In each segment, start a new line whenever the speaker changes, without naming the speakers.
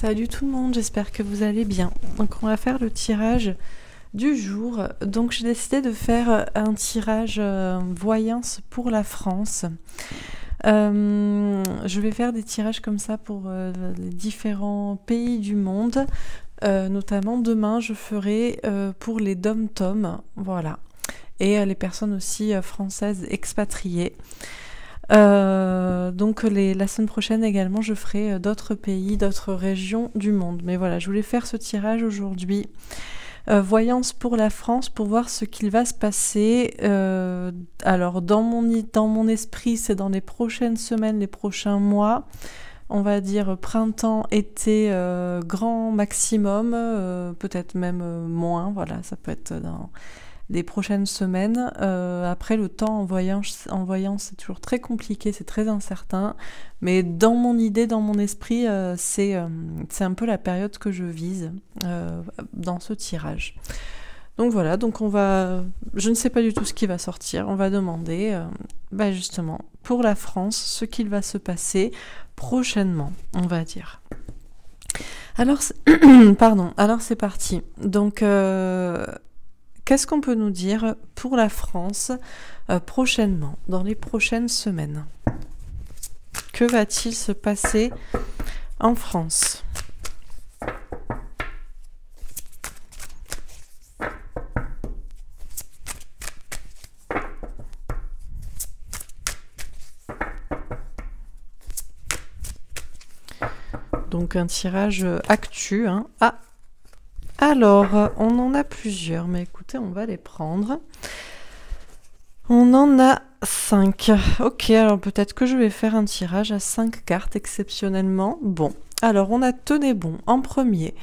Salut tout le monde, j'espère que vous allez bien. Donc on va faire le tirage du jour. Donc j'ai décidé de faire un tirage voyance pour la France. Je vais faire des tirages comme ça pour les différents pays du monde. Notamment demain je ferai pour les dom-tom, voilà. Et les personnes aussi françaises expatriées. Donc la semaine prochaine également je ferai d'autres pays, d'autres régions du monde. Mais voilà, je voulais faire ce tirage aujourd'hui. Voyance pour la France pour voir ce qu'il va se passer. Alors dans mon esprit, c'est dans les prochaines semaines, les prochains mois. On va dire printemps, été, grand maximum, peut-être même moins. Voilà, ça peut être dans les prochaines semaines. Après, le temps en voyance, c'est toujours très compliqué, c'est très incertain. Mais dans mon idée, dans mon esprit, c'est un peu la période que je vise dans ce tirage. Donc voilà, je ne sais pas du tout ce qui va sortir. On va demander, justement, pour la France, ce qu'il va se passer prochainement, on va dire. Alors, pardon, alors c'est parti. Donc, qu'est-ce qu'on peut nous dire pour la France prochainement, dans les prochaines semaines? Que va-t-il se passer en France? Donc un tirage actu, hein. Ah, alors, on en a plusieurs, mais écoutez, on va les prendre. On en a 5. Ok, alors peut-être que je vais faire un tirage à 5 cartes exceptionnellement. Bon, alors on a tenez bon en premier.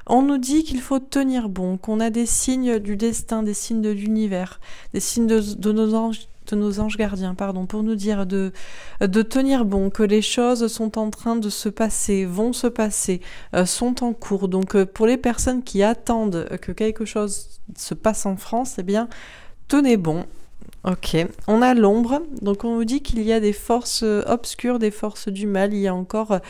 On nous dit qu'il faut tenir bon, qu'on a des signes du destin, des signes de l'univers, des signes de nos anges gardiens, pardon, pour nous dire de tenir bon, que les choses sont en train de se passer, vont se passer, sont en cours. Donc pour les personnes qui attendent que quelque chose se passe en France, eh bien, tenez bon. Ok, on a l'ombre, donc on nous dit qu'il y a des forces obscures, des forces du mal, il y a encore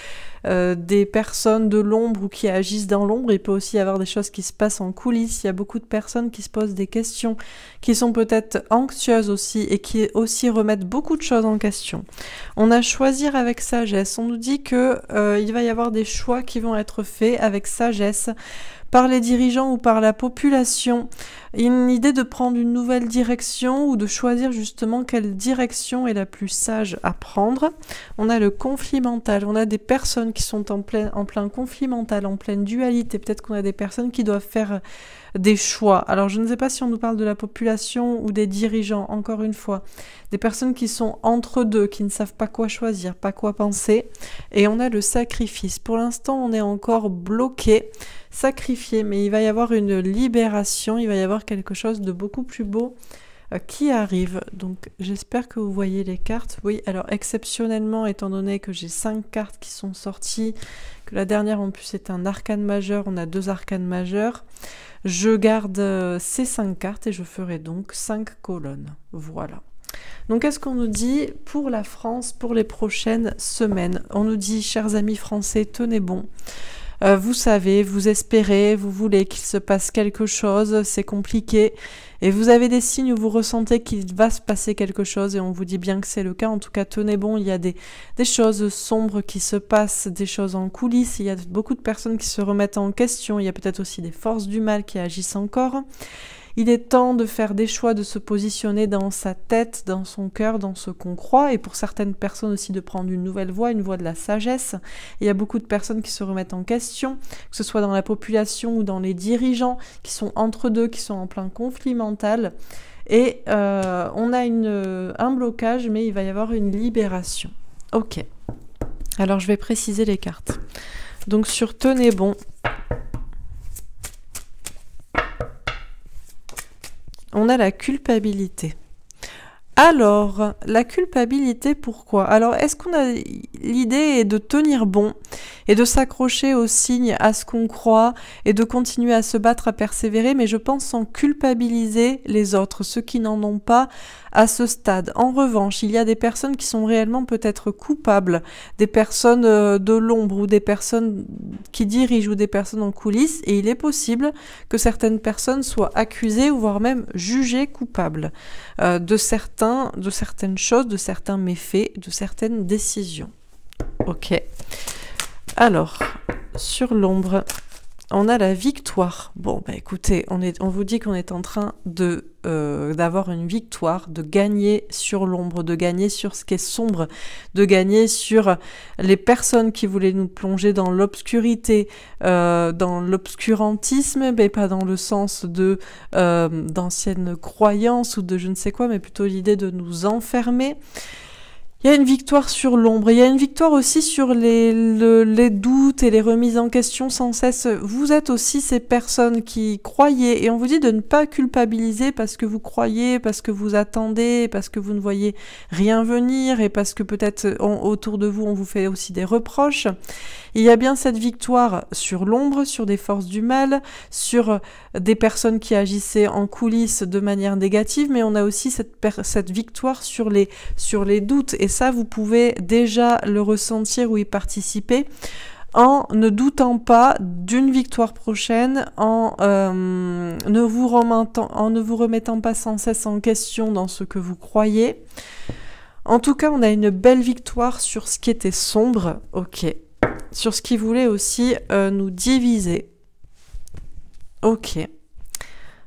des personnes de l'ombre ou qui agissent dans l'ombre, il peut aussi y avoir des choses qui se passent en coulisses, il y a beaucoup de personnes qui se posent des questions, qui sont peut-être anxieuses aussi et qui aussi remettent beaucoup de choses en question. On a choisir avec sagesse, on nous dit que il va y avoir des choix qui vont être faits avec sagesse, par les dirigeants ou par la population, une idée de prendre une nouvelle direction ou de choisir justement quelle direction est la plus sage à prendre. On a le conflit mental, on a des personnes qui sont en plein conflit mental, en pleine dualité, peut-être qu'on a des personnes qui doivent faire des choix. Alors je ne sais pas si on nous parle de la population ou des dirigeants, encore une fois, des personnes qui sont entre deux, qui ne savent pas quoi choisir, pas quoi penser, et on a le sacrifice. Pour l'instant on est encore bloqué, sacrifié, mais il va y avoir une libération, il va y avoir quelque chose de beaucoup plus beau qui arrive. Donc j'espère que vous voyez les cartes. Oui, alors exceptionnellement, étant donné que j'ai 5 cartes qui sont sorties, que la dernière en plus est un arcane majeur, on a 2 arcanes majeurs, je garde ces 5 cartes et je ferai donc 5 colonnes. Voilà. Donc qu'est-ce qu'on nous dit pour la France pour les prochaines semaines? On nous dit, chers amis français, tenez bon. Vous savez, vous espérez, vous voulez qu'il se passe quelque chose, c'est compliqué, et vous avez des signes où vous ressentez qu'il va se passer quelque chose, et on vous dit bien que c'est le cas. En tout cas, tenez bon, il y a des choses sombres qui se passent, des choses en coulisses, il y a beaucoup de personnes qui se remettent en question, il y a peut-être aussi des forces du mal qui agissent encore. Il est temps de faire des choix, de se positionner dans sa tête, dans son cœur, dans ce qu'on croit, et pour certaines personnes aussi de prendre une nouvelle voie, une voie de la sagesse. Et il y a beaucoup de personnes qui se remettent en question, que ce soit dans la population ou dans les dirigeants, qui sont entre deux, qui sont en plein conflit mental. Et on a un blocage, mais il va y avoir une libération. Ok. Alors je vais préciser les cartes. Donc sur tenez bon, on a la culpabilité. Alors, la culpabilité, pourquoi? Alors, est-ce qu'on a l'idée de tenir bon et de s'accrocher aux signes, à ce qu'on croit, et de continuer à se battre, à persévérer, mais je pense sans culpabiliser les autres, ceux qui n'en ont pas à ce stade. En revanche, il y a des personnes qui sont réellement peut-être coupables, des personnes de l'ombre ou des personnes qui dirigent ou des personnes en coulisses, et il est possible que certaines personnes soient accusées ou voire même jugées coupables de certaines choses, de certains méfaits, de certaines décisions. Ok. Alors, sur l'ombre, on a la victoire. Bon, bah écoutez, on vous dit qu'on est en train de d'avoir une victoire, de gagner sur l'ombre, de gagner sur ce qui est sombre, de gagner sur les personnes qui voulaient nous plonger dans l'obscurité, dans l'obscurantisme, mais pas dans le sens de d'anciennes croyances ou de je ne sais quoi, mais plutôt l'idée de nous enfermer. Il y a une victoire sur l'ombre, il y a une victoire aussi sur les doutes et les remises en question sans cesse. Vous êtes aussi ces personnes qui croyaient, et on vous dit de ne pas culpabiliser parce que vous croyez, parce que vous attendez, parce que vous ne voyez rien venir, et parce que peut-être autour de vous on vous fait aussi des reproches. Il y a bien cette victoire sur l'ombre, sur des forces du mal, sur des personnes qui agissaient en coulisses de manière négative, mais on a aussi cette victoire sur les doutes, et ça vous pouvez déjà le ressentir ou y participer en ne doutant pas d'une victoire prochaine, en ne vous remettant pas sans cesse en question dans ce que vous croyez. En tout cas, on a une belle victoire sur ce qui était sombre, ok. Sur ce qui voulait aussi nous diviser. Ok.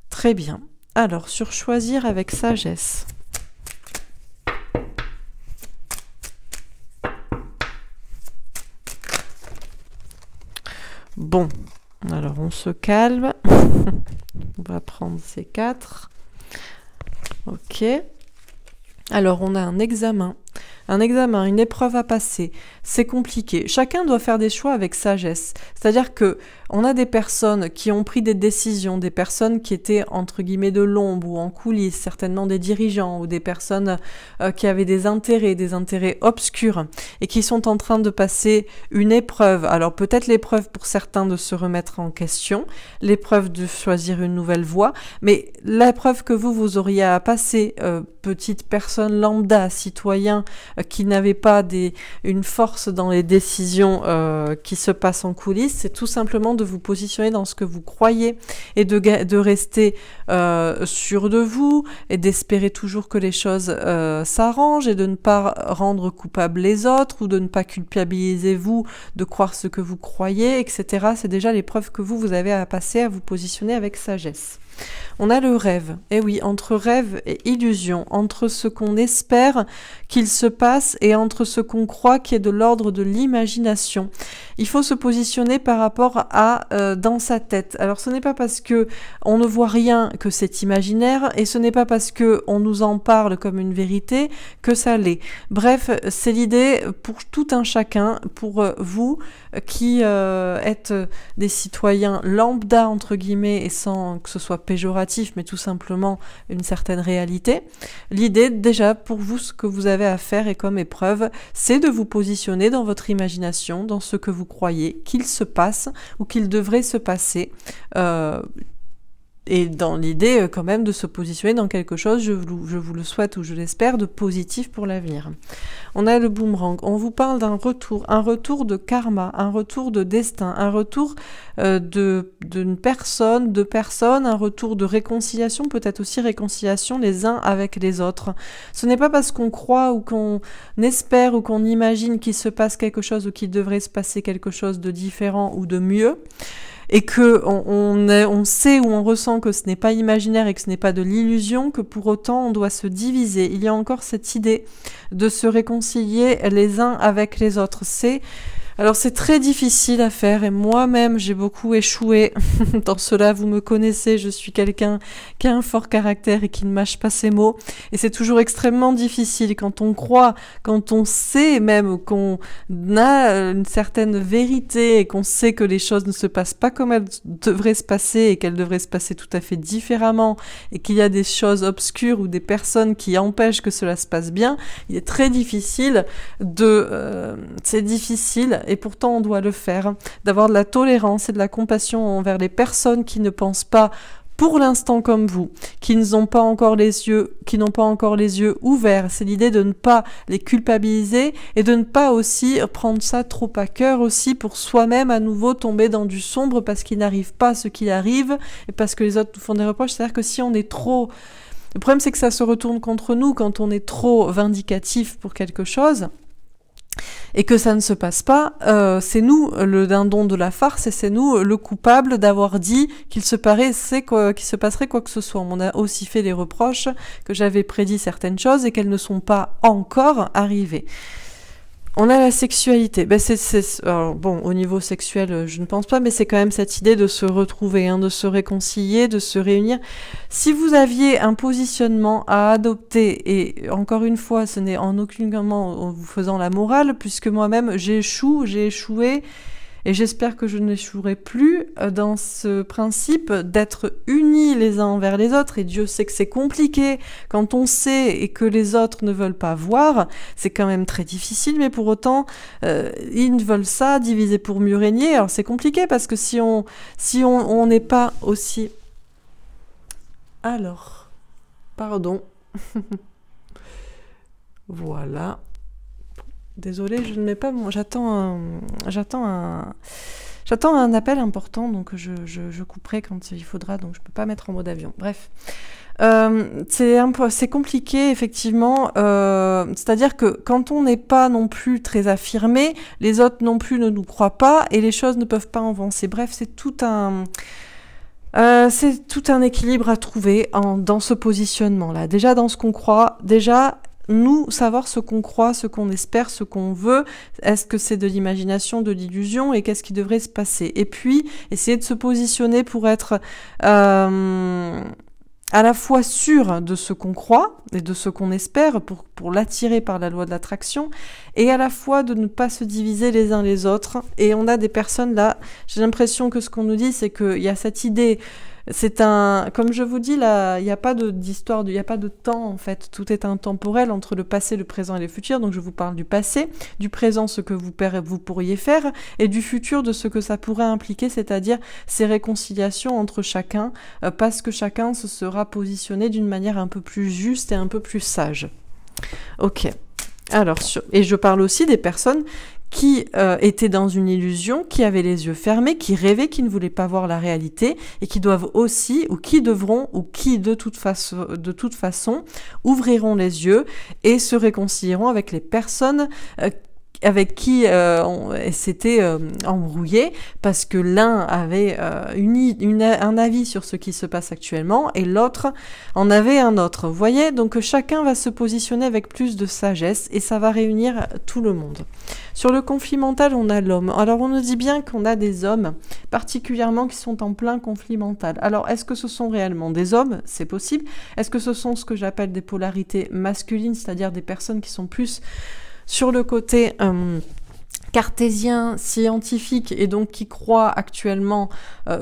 Très bien. Alors, sur choisir avec sagesse. Bon. Alors, on se calme. On va prendre ces 4. Ok. Alors, on a un examen. Un examen, une épreuve à passer, c'est compliqué. Chacun doit faire des choix avec sagesse. C'est-à-dire que on a des personnes qui ont pris des décisions, des personnes qui étaient entre guillemets de l'ombre ou en coulisses, certainement des dirigeants ou des personnes qui avaient des intérêts obscurs et qui sont en train de passer une épreuve. Alors peut-être l'épreuve pour certains de se remettre en question, l'épreuve de choisir une nouvelle voie, mais l'épreuve que vous auriez à passer, petite personne lambda, citoyen, qui n'avait pas une force dans les décisions qui se passent en coulisses, c'est tout simplement de vous positionner dans ce que vous croyez et de rester sûr de vous et d'espérer toujours que les choses s'arrangent et de ne pas rendre coupables les autres ou de ne pas culpabiliser vous de croire ce que vous croyez, etc. C'est déjà l'épreuve que vous avez à passer, à vous positionner avec sagesse. On a le rêve, et oui, entre rêve et illusion, entre ce qu'on espère qu'il se passe et entre ce qu'on croit qui est de l'ordre de l'imagination. Il faut se positionner par rapport à dans sa tête. Alors ce n'est pas parce que on ne voit rien que c'est imaginaire, et ce n'est pas parce que on nous en parle comme une vérité que ça l'est. Bref, c'est l'idée pour tout un chacun, pour vous qui êtes des citoyens lambda entre guillemets, et sans que ce soit péjoratif, mais tout simplement une certaine réalité. L'idée déjà pour vous, ce que vous avez à faire et comme épreuve, c'est de vous positionner dans votre imagination, dans ce que vous croyez qu'il se passe ou qu'il devrait se passer, et dans l'idée quand même de se positionner dans quelque chose, je vous le souhaite ou je l'espère, de positif pour l'avenir. On a le boomerang, on vous parle d'un retour, un retour de karma, un retour de destin, un retour d'une personne, de personnes, un retour de réconciliation, peut-être aussi réconciliation les uns avec les autres. Ce n'est pas parce qu'on croit ou qu'on espère ou qu'on imagine qu'il se passe quelque chose ou qu'il devrait se passer quelque chose de différent ou de mieux, et que on sait ou on ressent que ce n'est pas imaginaire et que ce n'est pas de l'illusion, que pour autant on doit se diviser. Il y a encore cette idée de se réconcilier les uns avec les autres. Alors c'est très difficile à faire, et moi-même j'ai beaucoup échoué dans cela, vous me connaissez, je suis quelqu'un qui a un fort caractère et qui ne mâche pas ses mots, et c'est toujours extrêmement difficile quand on croit, quand on sait même qu'on a une certaine vérité et qu'on sait que les choses ne se passent pas comme elles devraient se passer et qu'elles devraient se passer tout à fait différemment, et qu'il y a des choses obscures ou des personnes qui empêchent que cela se passe bien. Il est très difficile c'est difficile et pourtant on doit le faire, d'avoir de la tolérance et de la compassion envers les personnes qui ne pensent pas pour l'instant comme vous, qui n'ont pas encore les yeux ouverts. C'est l'idée de ne pas les culpabiliser et de ne pas aussi prendre ça trop à cœur aussi pour soi-même à nouveau tomber dans du sombre parce qu'il n'arrive pas ce qui arrive et parce que les autres nous font des reproches. C'est-à-dire que si on est trop... Le problème, c'est que ça se retourne contre nous quand on est trop vindicatif pour quelque chose et que ça ne se passe pas, c'est nous le dindon de la farce et c'est nous le coupable d'avoir dit qu'il se passerait quoi que ce soit. On a aussi fait des reproches que j'avais prédit certaines choses et qu'elles ne sont pas encore arrivées. On a la sexualité. Alors, bon, au niveau sexuel, je ne pense pas, mais c'est quand même cette idée de se retrouver, de se réconcilier, de se réunir. Si vous aviez un positionnement à adopter, et encore une fois, ce n'est en aucun moment en vous faisant la morale, puisque moi-même, j'ai échoué, et j'espère que je n'échouerai plus dans ce principe d'être unis les uns envers les autres. Et Dieu sait que c'est compliqué quand on sait et que les autres ne veulent pas voir. C'est quand même très difficile, mais pour autant, ils veulent ça, diviser pour mieux régner. Alors c'est compliqué parce que si on n'est pas aussi... Alors, pardon. Voilà. Désolée, je ne mets pas mon... J'attends un appel important, donc je couperai quand il faudra, donc je peux pas mettre en mode avion. Bref. C'est compliqué, effectivement. C'est-à-dire que quand on n'est pas non plus très affirmé, les autres non plus ne nous croient pas, et les choses ne peuvent pas avancer. Bref, c'est tout un équilibre à trouver dans ce positionnement-là. Déjà dans ce qu'on croit, nous, savoir ce qu'on croit, ce qu'on espère, ce qu'on veut, est-ce que c'est de l'imagination, de l'illusion, et qu'est-ce qui devrait se passer. Et puis, essayer de se positionner pour être à la fois sûr de ce qu'on croit et de ce qu'on espère, pour l'attirer par la loi de l'attraction, et à la fois de ne pas se diviser les uns les autres. Et on a des personnes là, j'ai l'impression que ce qu'on nous dit, c'est qu'il y a cette idée... Comme je vous dis là, il n'y a pas d'histoire, il n'y a pas de temps en fait. Tout est intemporel entre le passé, le présent et le futur. Donc je vous parle du passé, du présent, ce que vous pourriez faire, et du futur, de ce que ça pourrait impliquer, c'est-à-dire ces réconciliations entre chacun, parce que chacun se sera positionné d'une manière un peu plus juste et un peu plus sage. Ok. Alors, et je parle aussi des personnes qui étaient dans une illusion, qui avaient les yeux fermés, qui rêvaient, qui ne voulaient pas voir la réalité, et qui doivent aussi, ou qui devront, ou qui de toute façon ouvriront les yeux et se réconcilieront avec les personnes avec qui s'était embrouillé, parce que l'un avait un avis sur ce qui se passe actuellement et l'autre en avait un autre. Vous voyez, donc chacun va se positionner avec plus de sagesse et ça va réunir tout le monde. Sur le conflit mental, on a l'homme. Alors on nous dit bien qu'on a des hommes particulièrement qui sont en plein conflit mental. Alors est-ce que ce sont réellement des hommes? C'est possible. Est-ce que ce sont ce que j'appelle des polarités masculines, c'est-à-dire des personnes qui sont plus sur le côté cartésien, scientifique, et donc qui croient actuellement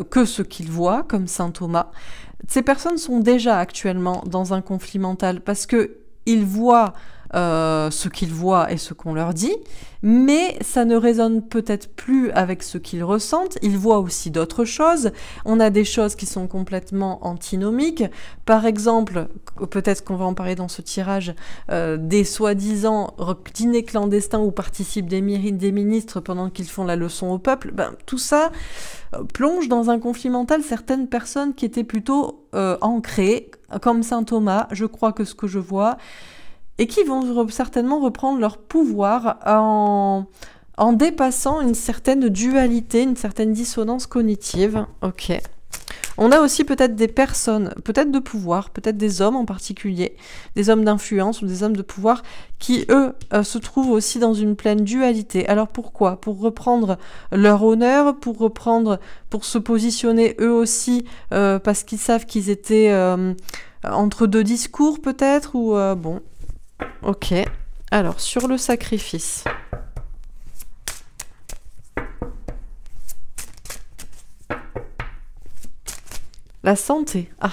que ce qu'ils voient, comme saint Thomas? Ces personnes sont déjà actuellement dans un conflit mental parce que ils voient ce qu'ils voient et ce qu'on leur dit, mais ça ne résonne peut-être plus avec ce qu'ils ressentent. Ils voient aussi d'autres choses. On a des choses qui sont complètement antinomiques. Par exemple, peut-être qu'on va en parler dans ce tirage, des soi-disant dîners clandestins où participent des ministres pendant qu'ils font la leçon au peuple. Ben, tout ça plonge dans un conflit mental certaines personnes qui étaient plutôt ancrées, comme saint Thomas, je crois que ce que je vois, et qui vont certainement reprendre leur pouvoir en dépassant une certaine dualité, une certaine dissonance cognitive. Ok. On a aussi peut-être des personnes, peut-être de pouvoir, peut-être des hommes en particulier, des hommes d'influence ou des hommes de pouvoir qui, eux, se trouvent aussi dans une pleine dualité. Alors pourquoi? Pour reprendre leur honneur, pour se positionner eux aussi, parce qu'ils savent qu'ils étaient entre deux discours peut-être, ou bon... Ok, alors sur le sacrifice. La santé. Ah.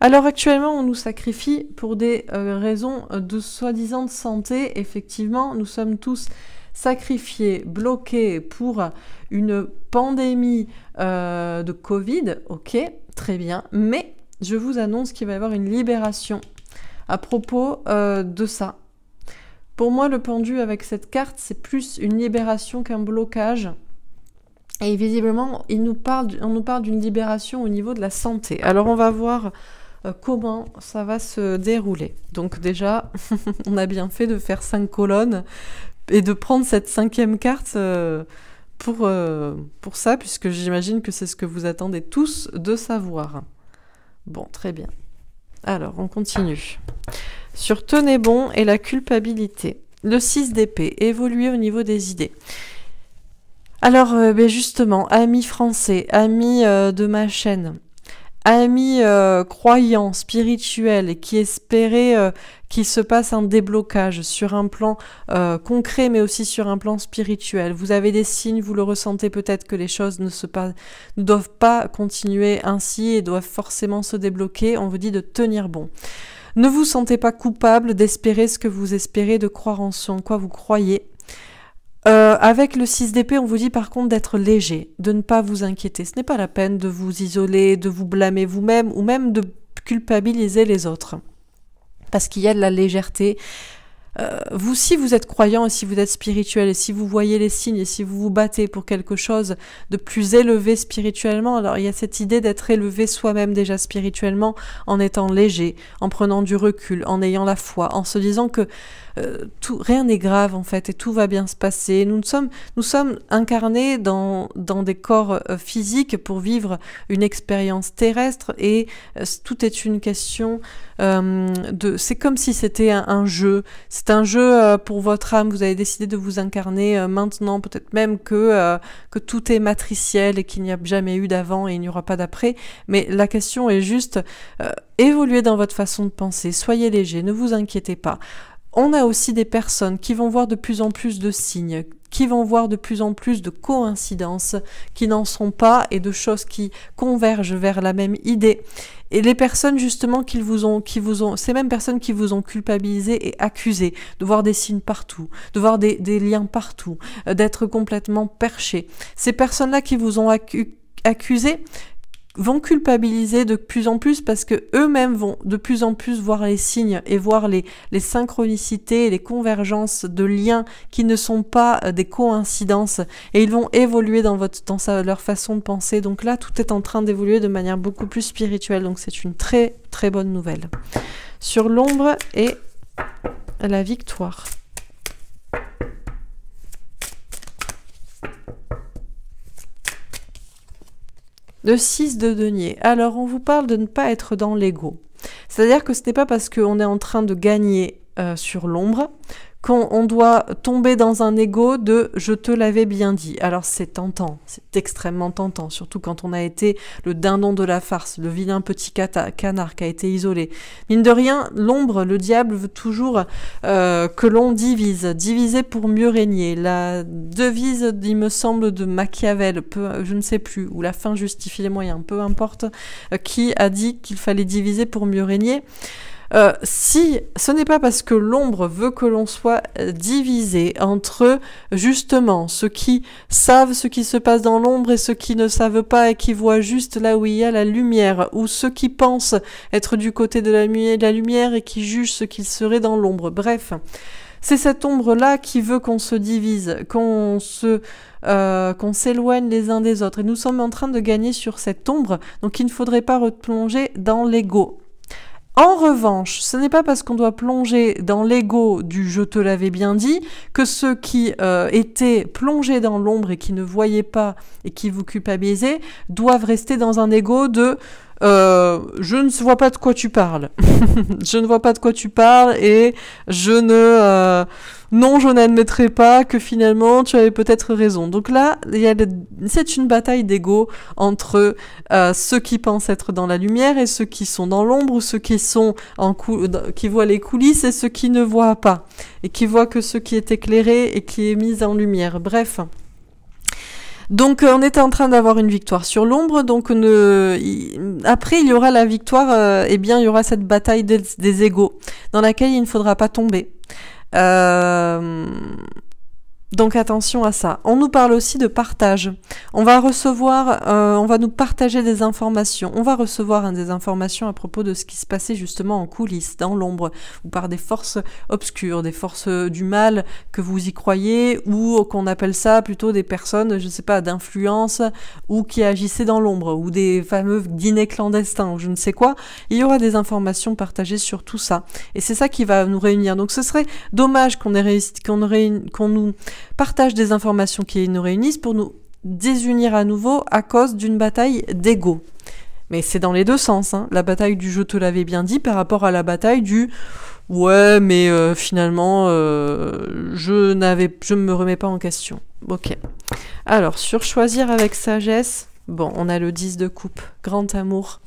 Alors actuellement, on nous sacrifie pour des raisons de soi-disant de santé. Effectivement, nous sommes tous sacrifié, bloqué pour une pandémie de Covid, ok, très bien, mais je vous annonce qu'il va y avoir une libération à propos de ça. Pour moi, le pendu avec cette carte, c'est plus une libération qu'un blocage. Et visiblement, on nous parle d'une libération au niveau de la santé. Alors, on va voir comment ça va se dérouler. Donc déjà, on a bien fait de faire 5 colonnes et de prendre cette 5e carte pour ça, puisque j'imagine que c'est ce que vous attendez tous de savoir. Bon, très bien. Alors, on continue. Sur tenez bon et la culpabilité. Le 6 d'épée, évoluer au niveau des idées. Alors, justement, amis français, amis de ma chaîne, amis croyants, spirituels, qui espéraient qu'il se passe un déblocage sur un plan concret, mais aussi sur un plan spirituel. Vous avez des signes, vous le ressentez peut-être que les choses ne doivent pas continuer ainsi et doivent forcément se débloquer. On vous dit de tenir bon. Ne vous sentez pas coupable d'espérer ce que vous espérez, de croire en ce en quoi vous croyez. Avec le 6 d'épée, on vous dit par contre d'être léger, de ne pas vous inquiéter. Ce n'est pas la peine de vous isoler, de vous blâmer vous-même ou même de culpabiliser les autres. Parce qu'il y a de la légèreté. Si vous êtes croyant et si vous êtes spirituel et si vous voyez les signes et si vous vous battez pour quelque chose de plus élevé spirituellement, alors il y a cette idée d'être élevé soi-même déjà spirituellement en étant léger, en prenant du recul, en ayant la foi, en se disant que rien n'est grave en fait et tout va bien se passer. Nous sommes incarnés dans des corps physiques pour vivre une expérience terrestre et tout est une question c'est comme si c'était un jeu. C'est un jeu pour votre âme. Vous avez décidé de vous incarner maintenant, peut-être même que tout est matriciel et qu'il n'y a jamais eu d'avant et il n'y aura pas d'après. Mais la question est juste évoluez dans votre façon de penser, soyez léger, ne vous inquiétez pas. On a aussi des personnes qui vont voir de plus en plus de signes, qui vont voir de plus en plus de coïncidences qui n'en sont pas et de choses qui convergent vers la même idée. Et les personnes justement ces mêmes personnes qui vous ont culpabilisé et accusé de voir des signes partout, de voir des liens partout, d'être complètement perchés. Ces personnes-là qui vous ont accusé vont culpabiliser de plus en plus parce que eux-mêmes vont de plus en plus voir les signes et voir les synchronicités, les convergences de liens qui ne sont pas des coïncidences et ils vont évoluer dans leur façon de penser. Donc là, tout est en train d'évoluer de manière beaucoup plus spirituelle. Donc c'est une très très bonne nouvelle. Sur l'ombre et la victoire. Le 6 de denier. Alors, on vous parle de ne pas être dans l'ego. C'est-à-dire que ce n'est pas parce qu'on est en train de gagner sur l'ombre qu'on doit tomber dans un ego de « je te l'avais bien dit ». Alors, c'est tentant, c'est extrêmement tentant, surtout quand on a été le dindon de la farce, le vilain petit canard qui a été isolé. Mine de rien, l'ombre, le diable veut toujours que l'on diviser pour mieux régner. La devise, il me semble, de Machiavel, je ne sais plus, ou la fin justifie les moyens, peu importe, qui a dit qu'il fallait diviser pour mieux régner. Si ce n'est pas parce que l'ombre veut que l'on soit divisé entre justement ceux qui savent ce qui se passe dans l'ombre et ceux qui ne savent pas et qui voient juste là où il y a la lumière, ou ceux qui pensent être du côté de la lumière et qui jugent ce qu'il serait dans l'ombre. Bref, c'est cette ombre-là qui veut qu'on se divise, qu'on s'éloigne les uns des autres. Et nous sommes en train de gagner sur cette ombre, donc il ne faudrait pas replonger dans l'ego. En revanche, ce n'est pas parce qu'on doit plonger dans l'ego du « je te l'avais bien dit » que ceux qui étaient plongés dans l'ombre et qui ne voyaient pas et qui vous culpabilisaient doivent rester dans un ego de « je ne vois pas de quoi tu parles ». Je ne vois pas de quoi tu parles et non, je n'admettrai pas que finalement tu avais peut-être raison. Donc là, c'est une bataille d'ego entre ceux qui pensent être dans la lumière et ceux qui sont dans l'ombre, ou ceux qui qui voient les coulisses et ceux qui ne voient pas, et qui voient que ce qui est éclairé et qui est mis en lumière. Bref. Donc on était en train d'avoir une victoire sur l'ombre, donc après il y aura la victoire, il y aura cette bataille des égos, dans laquelle il ne faudra pas tomber. Donc attention à ça. On nous parle aussi de partage. On va recevoir, on va nous partager des informations. On va recevoir des informations à propos de ce qui se passait justement en coulisses, dans l'ombre, ou par des forces obscures, des forces du mal que vous y croyez, ou qu'on appelle ça plutôt des personnes, je ne sais pas, d'influence, ou qui agissaient dans l'ombre, ou des fameux dîners clandestins, ou je ne sais quoi. Il y aura des informations partagées sur tout ça. Et c'est ça qui va nous réunir. Donc ce serait dommage qu'on nous partage des informations qui nous réunissent pour nous désunir à nouveau à cause d'une bataille d'ego. Mais c'est dans les deux sens, hein. La bataille du « je te l'avais bien dit » par rapport à la bataille du « ouais, mais finalement, je ne me remets pas en question ». Ok. Alors, sur choisir avec sagesse, bon, on a le 10 de coupe, grand amour.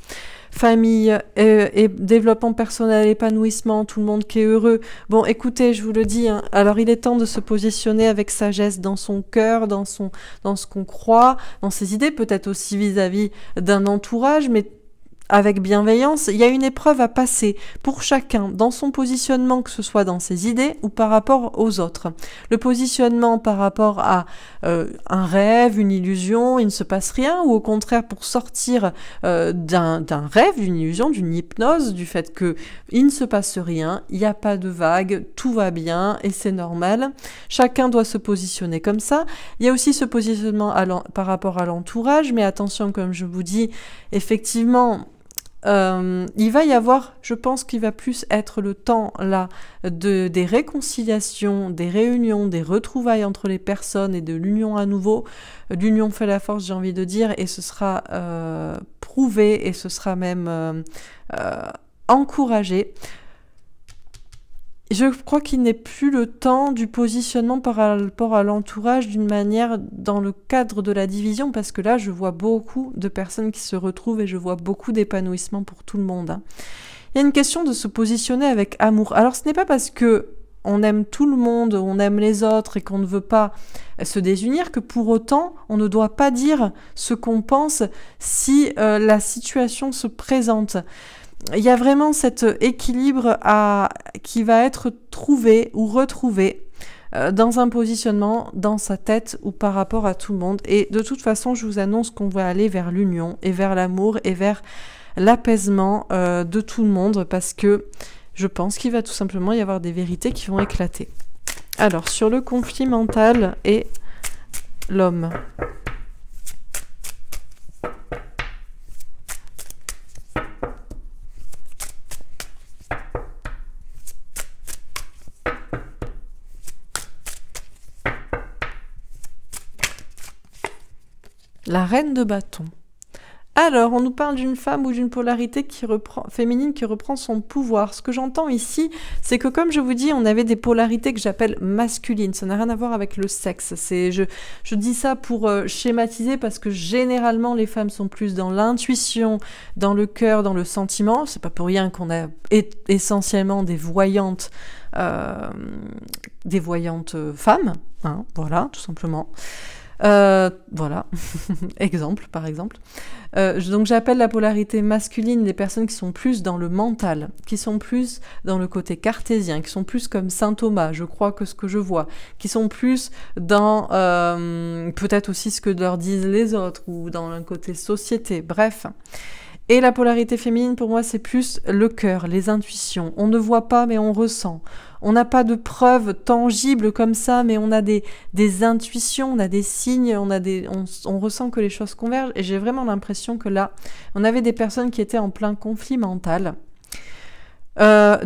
Famille et développement personnel, épanouissement, tout le monde qui est heureux. Bon, écoutez, je vous le dis, hein, alors il est temps de se positionner avec sagesse dans son cœur, dans ce qu'on croit, dans ses idées, peut-être aussi vis-à-vis d'un entourage, mais avec bienveillance. Il y a une épreuve à passer pour chacun, dans son positionnement, que ce soit dans ses idées ou par rapport aux autres. Le positionnement par rapport à un rêve, une illusion, il ne se passe rien, ou au contraire pour sortir d'un rêve, d'une illusion, d'une hypnose, du fait que il ne se passe rien, il n'y a pas de vague, tout va bien et c'est normal. Chacun doit se positionner comme ça. Il y a aussi ce positionnement par rapport à l'entourage, mais attention, comme je vous dis, effectivement, il va y avoir, je pense qu'il va plus être le temps là des réconciliations, des réunions, des retrouvailles entre les personnes et de l'union à nouveau. L'union fait la force, j'ai envie de dire, et ce sera prouvé et ce sera même encouragé. Je crois qu'il n'est plus le temps du positionnement par rapport à l'entourage d'une manière dans le cadre de la division, parce que là, je vois beaucoup de personnes qui se retrouvent et je vois beaucoup d'épanouissement pour tout le monde, hein. Il y a une question de se positionner avec amour. Alors, ce n'est pas parce que on aime tout le monde, on aime les autres et qu'on ne veut pas se désunir que pour autant, on ne doit pas dire ce qu'on pense si la situation se présente. Il y a vraiment cet équilibre qui va être trouvé ou retrouvé dans un positionnement, dans sa tête ou par rapport à tout le monde. Et de toute façon, je vous annonce qu'on va aller vers l'union et vers l'amour et vers l'apaisement de tout le monde, parce que je pense qu'il va tout simplement y avoir des vérités qui vont éclater. Alors, sur le conflit mental et l'homme. La reine de bâton. Alors, on nous parle d'une femme ou d'une polarité féminine qui reprend son pouvoir. Ce que j'entends ici, c'est que comme je vous dis, on avait des polarités que j'appelle masculines. Ça n'a rien à voir avec le sexe. Je dis ça pour schématiser, parce que généralement, les femmes sont plus dans l'intuition, dans le cœur, dans le sentiment. C'est pas pour rien qu'on a essentiellement des voyantes femmes, hein, voilà, tout simplement. Voilà, exemple par exemple. Donc j'appelle la polarité masculine les personnes qui sont plus dans le mental, qui sont plus dans le côté cartésien, qui sont plus comme saint Thomas, je crois que ce que je vois, qui sont plus dans peut-être aussi ce que leur disent les autres, ou dans un côté société, bref. Et la polarité féminine, pour moi, c'est plus le cœur, les intuitions. On ne voit pas, mais on ressent. On n'a pas de preuves tangibles comme ça, mais on a des intuitions, on a des signes, on ressent que les choses convergent. Et j'ai vraiment l'impression que là, on avait des personnes qui étaient en plein conflit mental.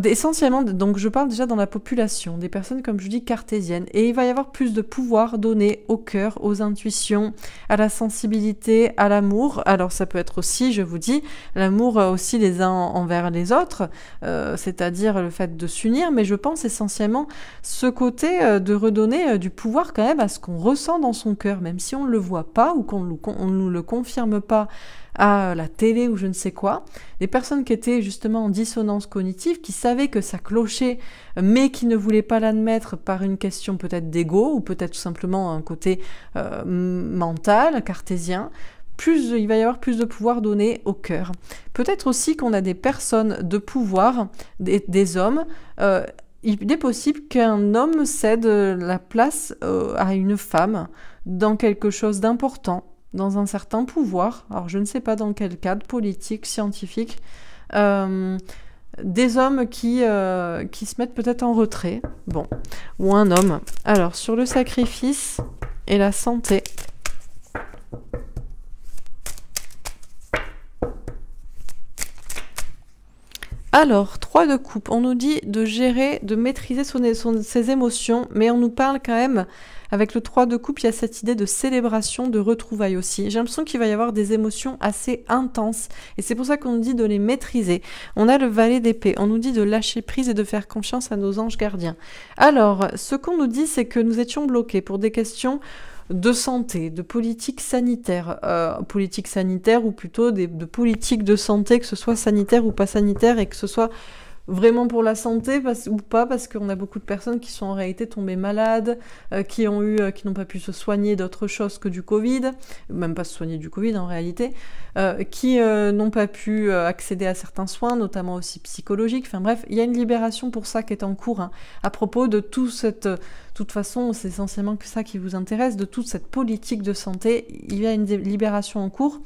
Essentiellement, donc je parle déjà dans la population, des personnes, comme je dis, cartésiennes, et il va y avoir plus de pouvoir donné au cœur, aux intuitions, à la sensibilité, à l'amour. Alors ça peut être aussi, je vous dis, l'amour aussi les uns envers les autres, c'est-à-dire le fait de s'unir, mais je pense essentiellement ce côté de redonner du pouvoir quand même à ce qu'on ressent dans son cœur, même si on ne le voit pas ou qu'on ne nous le confirme pas à la télé ou je ne sais quoi, des personnes qui étaient justement en dissonance cognitive, qui savaient que ça clochait, mais qui ne voulaient pas l'admettre par une question peut-être d'ego, ou peut-être tout simplement un côté mental, cartésien, il va y avoir plus de pouvoir donné au cœur. Peut-être aussi qu'on a des personnes de pouvoir, des hommes, il est possible qu'un homme cède la place à une femme dans quelque chose d'important, dans un certain pouvoir. Alors, je ne sais pas dans quel cadre, politique, scientifique. Des hommes qui se mettent peut-être en retrait. Bon. Ou un homme. Alors, sur le sacrifice et la santé. Alors, 3 de coupe, on nous dit de gérer, de maîtriser ses émotions, mais on nous parle quand même, avec le 3 de coupe, il y a cette idée de célébration, de retrouvailles aussi. J'ai l'impression qu'il va y avoir des émotions assez intenses, et c'est pour ça qu'on nous dit de les maîtriser. On a le valet d'épée, on nous dit de lâcher prise et de faire confiance à nos anges gardiens. Alors, ce qu'on nous dit, c'est que nous étions bloqués pour des questions de santé, de politique sanitaire ou plutôt de politique de santé, que ce soit sanitaire ou pas sanitaire, et que ce soit vraiment pour la santé ou pas, parce qu'on a beaucoup de personnes qui sont en réalité tombées malades, qui n'ont pas pu se soigner d'autre chose que du Covid, même pas se soigner du Covid en réalité, qui n'ont pas pu accéder à certains soins, notamment aussi psychologiques. Enfin bref, il y a une libération pour ça qui est en cours, hein, à propos de tout cette... De toute façon, c'est essentiellement que ça qui vous intéresse, de toute cette politique de santé, il y a une libération en cours.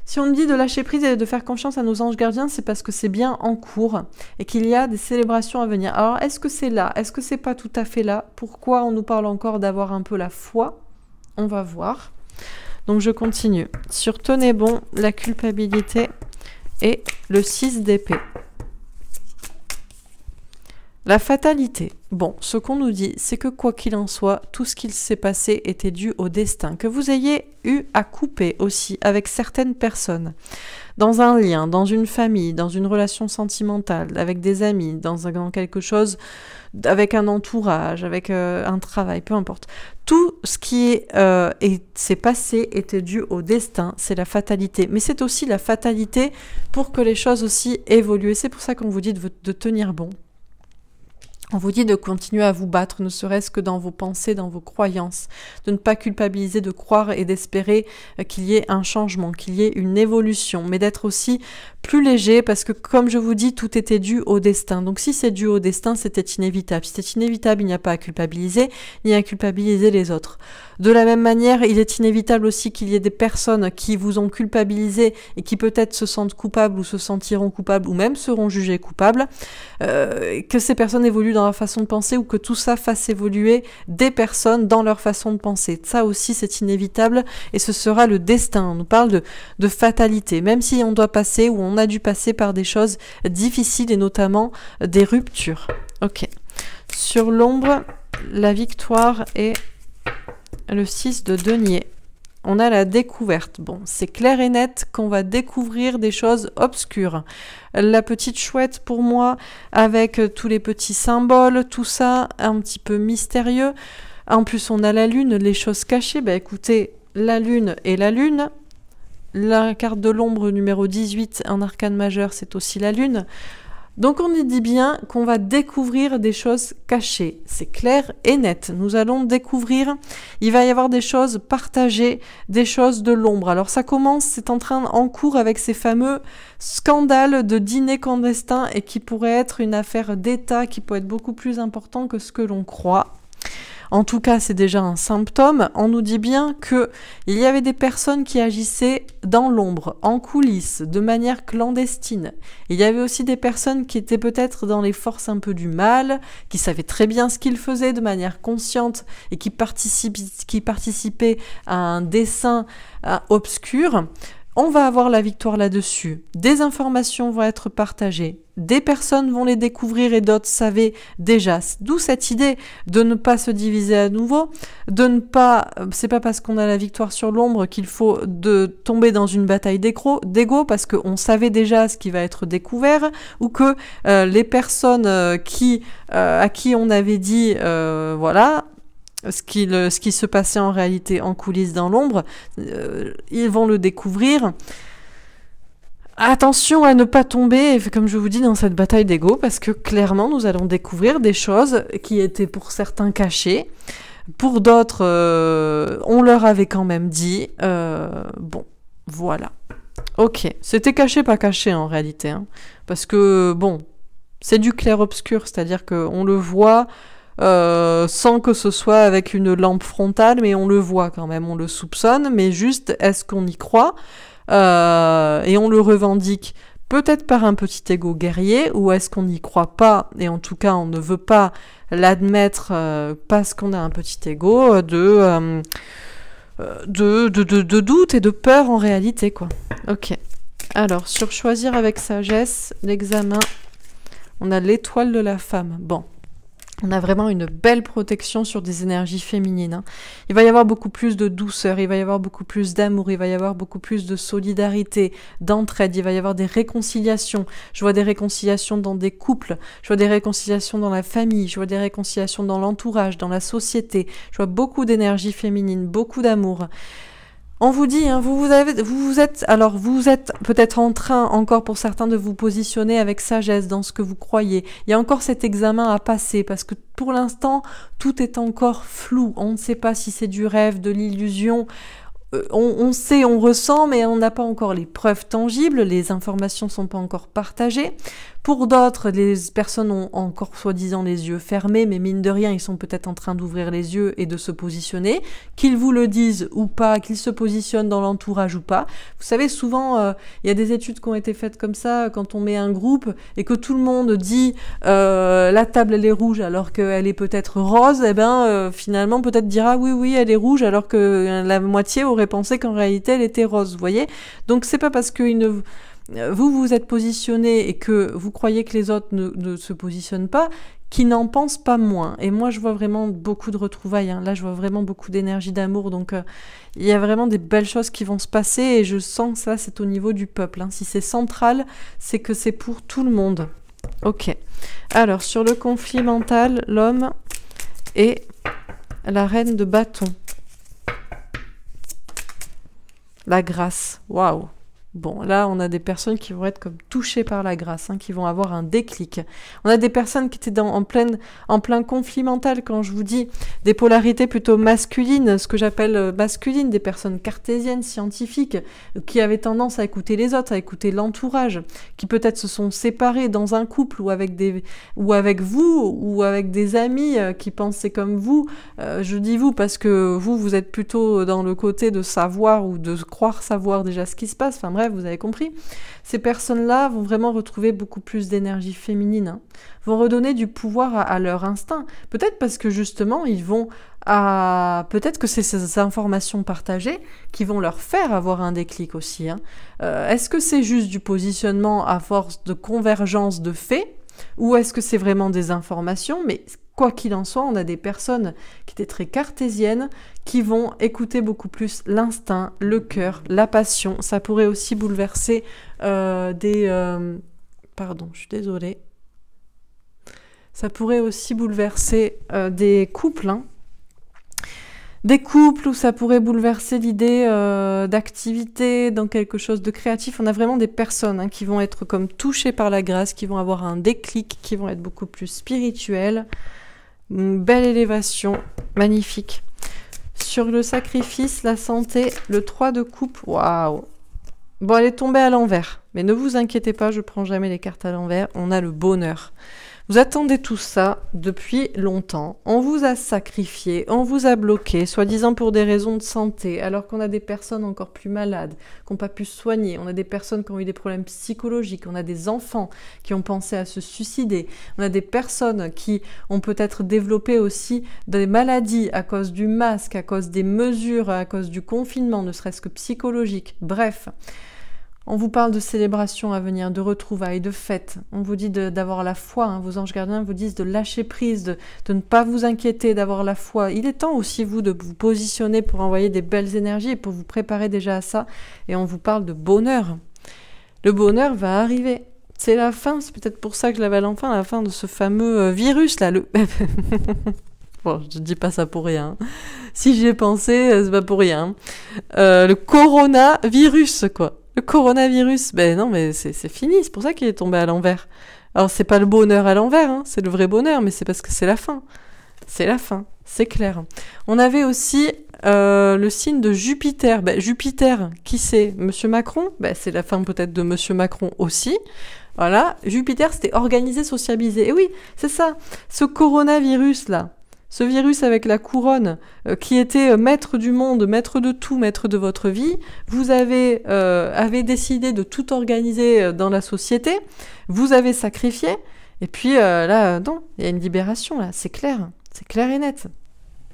Si on nous dit de lâcher prise et de faire confiance à nos anges gardiens, c'est parce que c'est bien en cours et qu'il y a des célébrations à venir. Alors, est-ce que c'est là? Est-ce que c'est pas tout à fait là? Pourquoi on nous parle encore d'avoir un peu la foi? On va voir. Donc, je continue. Sur tenez bon, la culpabilité et le 6 d'épée. La fatalité. Bon, ce qu'on nous dit, c'est que quoi qu'il en soit, tout ce qui s'est passé était dû au destin. Que vous ayez eu à couper aussi avec certaines personnes, dans un lien, dans une famille, dans une relation sentimentale, avec des amis, dans quelque chose, avec un entourage, avec un travail, peu importe. Tout ce qui s'est passé était dû au destin, c'est la fatalité. Mais c'est aussi la fatalité pour que les choses aussi évoluent. C'est pour ça qu'on vous dit de tenir bon. On vous dit de continuer à vous battre, ne serait-ce que dans vos pensées, dans vos croyances, de ne pas culpabiliser, de croire et d'espérer qu'il y ait un changement, qu'il y ait une évolution, mais d'être aussi plus léger parce que, comme je vous dis, tout était dû au destin. Donc si c'est dû au destin, c'était inévitable. Si c'est inévitable, il n'y a pas à culpabiliser, ni à culpabiliser les autres. De la même manière, il est inévitable aussi qu'il y ait des personnes qui vous ont culpabilisé et qui peut-être se sentent coupables ou se sentiront coupables ou même seront jugées coupables, que ces personnes évoluent dans leur façon de penser ou que tout ça fasse évoluer des personnes dans leur façon de penser. Ça aussi, c'est inévitable et ce sera le destin. On nous parle de fatalité, même si on doit passer ou on a dû passer par des choses difficiles et notamment des ruptures. Ok. Sur l'ombre, la victoire et le 6 de denier. On a la découverte. Bon, c'est clair et net qu'on va découvrir des choses obscures. La petite chouette pour moi, avec tous les petits symboles, tout ça, un petit peu mystérieux. En plus, on a la lune, les choses cachées. Ben écoutez, la lune et la lune. La carte de l'ombre numéro 18 en arcane majeur, c'est aussi la lune. Donc on dit bien qu'on va découvrir des choses cachées. C'est clair et net. Nous allons découvrir, il va y avoir des choses partagées, des choses de l'ombre. Alors ça commence, c'est en cours avec ces fameux scandales de dîner clandestin et qui pourrait être une affaire d'État qui peut être beaucoup plus important que ce que l'on croit. En tout cas, c'est déjà un symptôme. On nous dit bien que il y avait des personnes qui agissaient dans l'ombre, en coulisses, de manière clandestine. Il y avait aussi des personnes qui étaient peut-être dans les forces un peu du mal, qui savaient très bien ce qu'ils faisaient de manière consciente et qui participaient à un dessein obscur. On va avoir la victoire là-dessus. Des informations vont être partagées. Des personnes vont les découvrir et d'autres savaient déjà. D'où cette idée de ne pas se diviser à nouveau, de ne pas... C'est pas parce qu'on a la victoire sur l'ombre qu'il faut tomber dans une bataille d'ego, parce qu'on savait déjà ce qui va être découvert, ou que les personnes à qui on avait dit, voilà... Ce qui se passait en réalité en coulisses dans l'ombre, ils vont le découvrir. Attention à ne pas tomber, comme je vous dis, dans cette bataille d'ego, parce que clairement, nous allons découvrir des choses qui étaient pour certains cachées. Pour d'autres, on leur avait quand même dit. Bon, voilà. Ok, c'était caché, pas caché en réalité. Hein, parce que, bon... C'est du clair-obscur, c'est-à-dire qu'on le voit sans que ce soit avec une lampe frontale, mais on le voit quand même, on le soupçonne, mais juste, est-ce qu'on y croit et on le revendique peut-être par un petit ego guerrier, ou est-ce qu'on n'y croit pas, et en tout cas on ne veut pas l'admettre parce qu'on a un petit ego de doute et de peur en réalité, quoi. Ok. Alors, sur choisir avec sagesse, l'examen, on a l'étoile de la femme. Bon. On a vraiment une belle protection sur des énergies féminines. Hein. Il va y avoir beaucoup plus de douceur, il va y avoir beaucoup plus d'amour, il va y avoir beaucoup plus de solidarité, d'entraide, il va y avoir des réconciliations. Je vois des réconciliations dans des couples, je vois des réconciliations dans la famille, je vois des réconciliations dans l'entourage, dans la société. Je vois beaucoup d'énergie féminine, beaucoup d'amour. On vous dit, hein, vous êtes peut-être en train encore pour certains de vous positionner avec sagesse dans ce que vous croyez. Il y a encore cet examen à passer parce que pour l'instant, tout est encore flou. On ne sait pas si c'est du rêve, de l'illusion. On sait, on ressent, mais on n'a pas encore les preuves tangibles, les informations ne sont pas encore partagées. Pour d'autres, les personnes ont encore soi-disant les yeux fermés, mais mine de rien, ils sont peut-être en train d'ouvrir les yeux et de se positionner. Qu'ils vous le disent ou pas, qu'ils se positionnent dans l'entourage ou pas. Vous savez, souvent, il y a des études qui ont été faites comme ça, quand on met un groupe et que tout le monde dit la table elle est rouge alors qu'elle est peut-être rose, et finalement peut-être dira oui elle est rouge alors que la moitié aurait pensé qu'en réalité elle était rose, vous voyez. Donc c'est pas parce que vous vous êtes positionné et que vous croyez que les autres ne se positionnent pas, qui n'en pensent pas moins. Et moi, je vois vraiment beaucoup de retrouvailles. Hein. Là, je vois vraiment beaucoup d'énergie, d'amour. Donc, il y a vraiment des belles choses qui vont se passer. Et je sens que ça, c'est au niveau du peuple. Hein. Si c'est central, c'est que c'est pour tout le monde. Ok. Alors, sur le conflit mental, l'homme et la reine de bâton. La grâce. Waouh! Bon, là, on a des personnes qui vont être comme touchées par la grâce, hein, qui vont avoir un déclic. On a des personnes qui étaient en plein conflit mental, quand je vous dis des polarités plutôt masculines, ce que j'appelle masculines, des personnes cartésiennes, scientifiques, qui avaient tendance à écouter les autres, à écouter l'entourage, qui peut-être se sont séparés dans un couple ou avec vous, ou avec des amis qui pensaient comme vous. Je dis vous parce que vous êtes plutôt dans le côté de savoir ou de croire savoir déjà ce qui se passe. Enfin, bref, vous avez compris. Ces personnes-là vont vraiment retrouver beaucoup plus d'énergie féminine, hein, vont redonner du pouvoir à leur instinct. Peut-être parce que justement, peut-être que c'est ces informations partagées qui vont leur faire avoir un déclic aussi. Hein. Est-ce que c'est juste du positionnement à force de convergence de faits, ou est-ce que c'est vraiment des informations? Mais quoi qu'il en soit, on a des personnes qui étaient très cartésiennes, qui vont écouter beaucoup plus l'instinct, le cœur, la passion. Ça pourrait aussi bouleverser Pardon, je suis désolée. Ça pourrait aussi bouleverser des couples, hein. Des couples où ça pourrait bouleverser l'idée d'activité dans quelque chose de créatif. On a vraiment des personnes, hein, qui vont être comme touchées par la grâce, qui vont avoir un déclic, qui vont être beaucoup plus spirituelles. Une belle élévation, magnifique. Sur le sacrifice, la santé, le 3 de coupe, waouh. Bon, elle est tombée à l'envers, mais ne vous inquiétez pas, je prends jamais les cartes à l'envers. On a le bonheur. Vous attendez tout ça depuis longtemps. On vous a sacrifié, on vous a bloqué, soi-disant pour des raisons de santé, alors qu'on a des personnes encore plus malades, qui n'ont pas pu se soigner. On a des personnes qui ont eu des problèmes psychologiques. On a des enfants qui ont pensé à se suicider. On a des personnes qui ont peut-être développé aussi des maladies à cause du masque, à cause des mesures, à cause du confinement, ne serait-ce que psychologique. Bref. On vous parle de célébrations à venir, de retrouvailles, de fêtes. On vous dit d'avoir la foi. Hein. Vos anges gardiens vous disent de lâcher prise, de ne pas vous inquiéter, d'avoir la foi. Il est temps aussi, vous, de vous positionner pour envoyer des belles énergies et pour vous préparer déjà à ça. Et on vous parle de bonheur. Le bonheur va arriver. C'est la fin, c'est peut-être pour ça que je l'avais à l'enfin, la fin de ce fameux virus, là. Bon, je ne dis pas ça pour rien. Si j'y ai pensé, c'est pas pour rien. Le coronavirus, quoi. Le coronavirus, ben non, mais c'est fini, c'est pour ça qu'il est tombé à l'envers. Alors, c'est pas le bonheur à l'envers, hein, c'est le vrai bonheur, mais c'est parce que c'est la fin. C'est la fin, c'est clair. On avait aussi le signe de Jupiter. Ben, Jupiter, qui c'est? Monsieur Macron? Ben, c'est la fin peut-être de Monsieur Macron aussi. Voilà, Jupiter, c'était organiser, sociabiliser. Et oui, c'est ça. Ce coronavirus-là, ce virus avec la couronne, qui était maître du monde, maître de tout, maître de votre vie, vous avez décidé de tout organiser dans la société, vous avez sacrifié, et puis là, non, il y a une libération, là, c'est clair et net.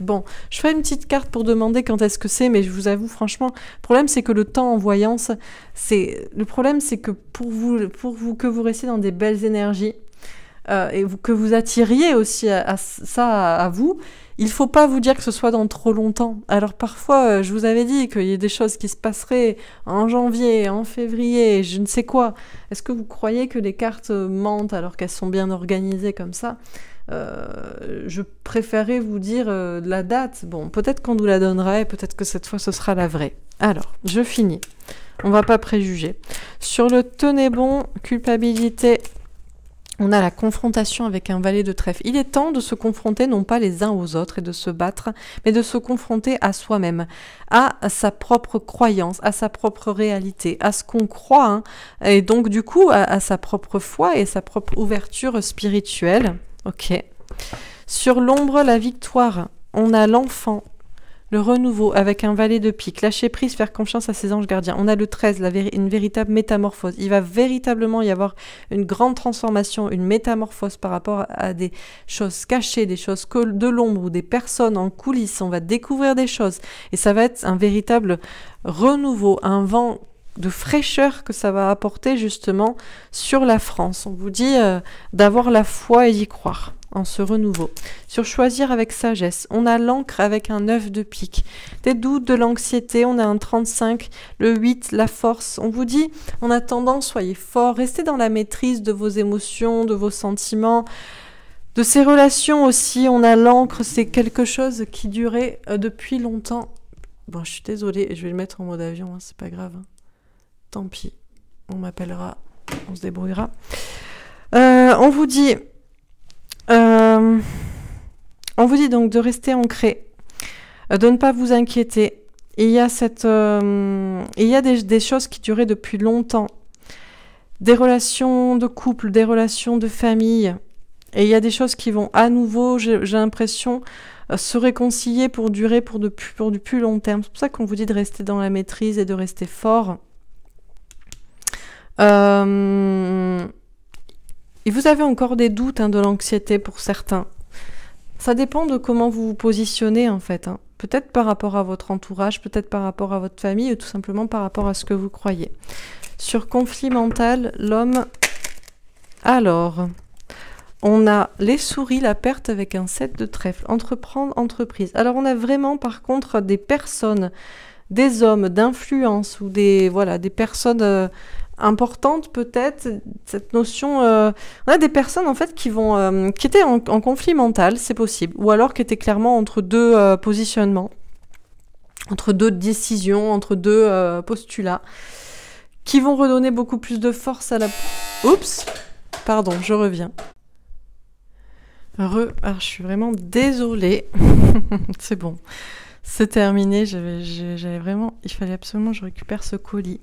Bon, je ferai une petite carte pour demander quand est-ce que c'est, mais je vous avoue, franchement, le problème, c'est que le temps en voyance, le problème, c'est que pour vous, que vous restiez dans des belles énergies, que vous attiriez aussi à vous, il faut pas vous dire que ce soit dans trop longtemps. Alors parfois, je vous avais dit qu'il y a des choses qui se passeraient en janvier, en février, je ne sais quoi. Est-ce que vous croyez que les cartes mentent alors qu'elles sont bien organisées comme ça ? Je préférais vous dire la date. Bon, peut-être qu'on nous la donnera et peut-être que cette fois ce sera la vraie. Alors, je finis. On va pas préjuger. Sur le tenez bon, culpabilité, on a la confrontation avec un valet de trèfle. Il est temps de se confronter non pas les uns aux autres et de se battre, mais de se confronter à soi-même, à sa propre croyance, à sa propre réalité, à ce qu'on croit, hein, et donc du coup à sa propre foi et sa propre ouverture spirituelle. Ok. Sur l'ombre, la victoire, on a l'enfant, le renouveau avec un valet de pique, lâcher prise, faire confiance à ses anges gardiens. On a le 13, une véritable métamorphose. Il va véritablement y avoir une grande transformation, une métamorphose par rapport à des choses cachées, des choses de l'ombre ou des personnes en coulisses. On va découvrir des choses et ça va être un véritable renouveau, un vent de fraîcheur que ça va apporter justement sur la France. On vous dit d'avoir la foi et d'y croire en ce renouveau. Sur choisir avec sagesse, on a l'encre avec un 9 de pique. Des doutes, de l'anxiété, on a un 35, le 8, la force. On vous dit, en attendant, soyez fort, restez dans la maîtrise de vos émotions, de vos sentiments, de ces relations aussi. On a l'encre, c'est quelque chose qui durait depuis longtemps. Bon, je suis désolée, je vais le mettre en mode avion, hein, c'est pas grave. Hein. Tant pis, on m'appellera, on se débrouillera. On vous dit donc de rester ancré, de ne pas vous inquiéter. Il y a des choses qui duraient depuis longtemps, des relations de couple, des relations de famille, et il y a des choses qui vont à nouveau, j'ai l'impression, se réconcilier pour durer pour du plus long terme. C'est pour ça qu'on vous dit de rester dans la maîtrise et de rester fort. Et vous avez encore des doutes, hein, de l'anxiété pour certains. Ça dépend de comment vous vous positionnez en fait. Hein. Peut-être par rapport à votre entourage, peut-être par rapport à votre famille, ou tout simplement par rapport à ce que vous croyez. Sur conflit mental, l'homme... Alors, on a les souris, la perte avec un 7 de trèfle. Entreprendre, entreprise. Alors on a vraiment par contre des personnes, des hommes d'influence ou des personnes... importante peut-être cette notion on a des personnes en fait qui étaient en conflit mental, c'est possible, ou alors qui étaient clairement entre deux positionnements, entre deux décisions, entre deux postulats, qui vont redonner beaucoup plus de force à la... Oups, pardon, je reviens. Alors, je suis vraiment désolée. C'est bon, c'est terminé. J'avais vraiment, il fallait absolument que je récupère ce colis.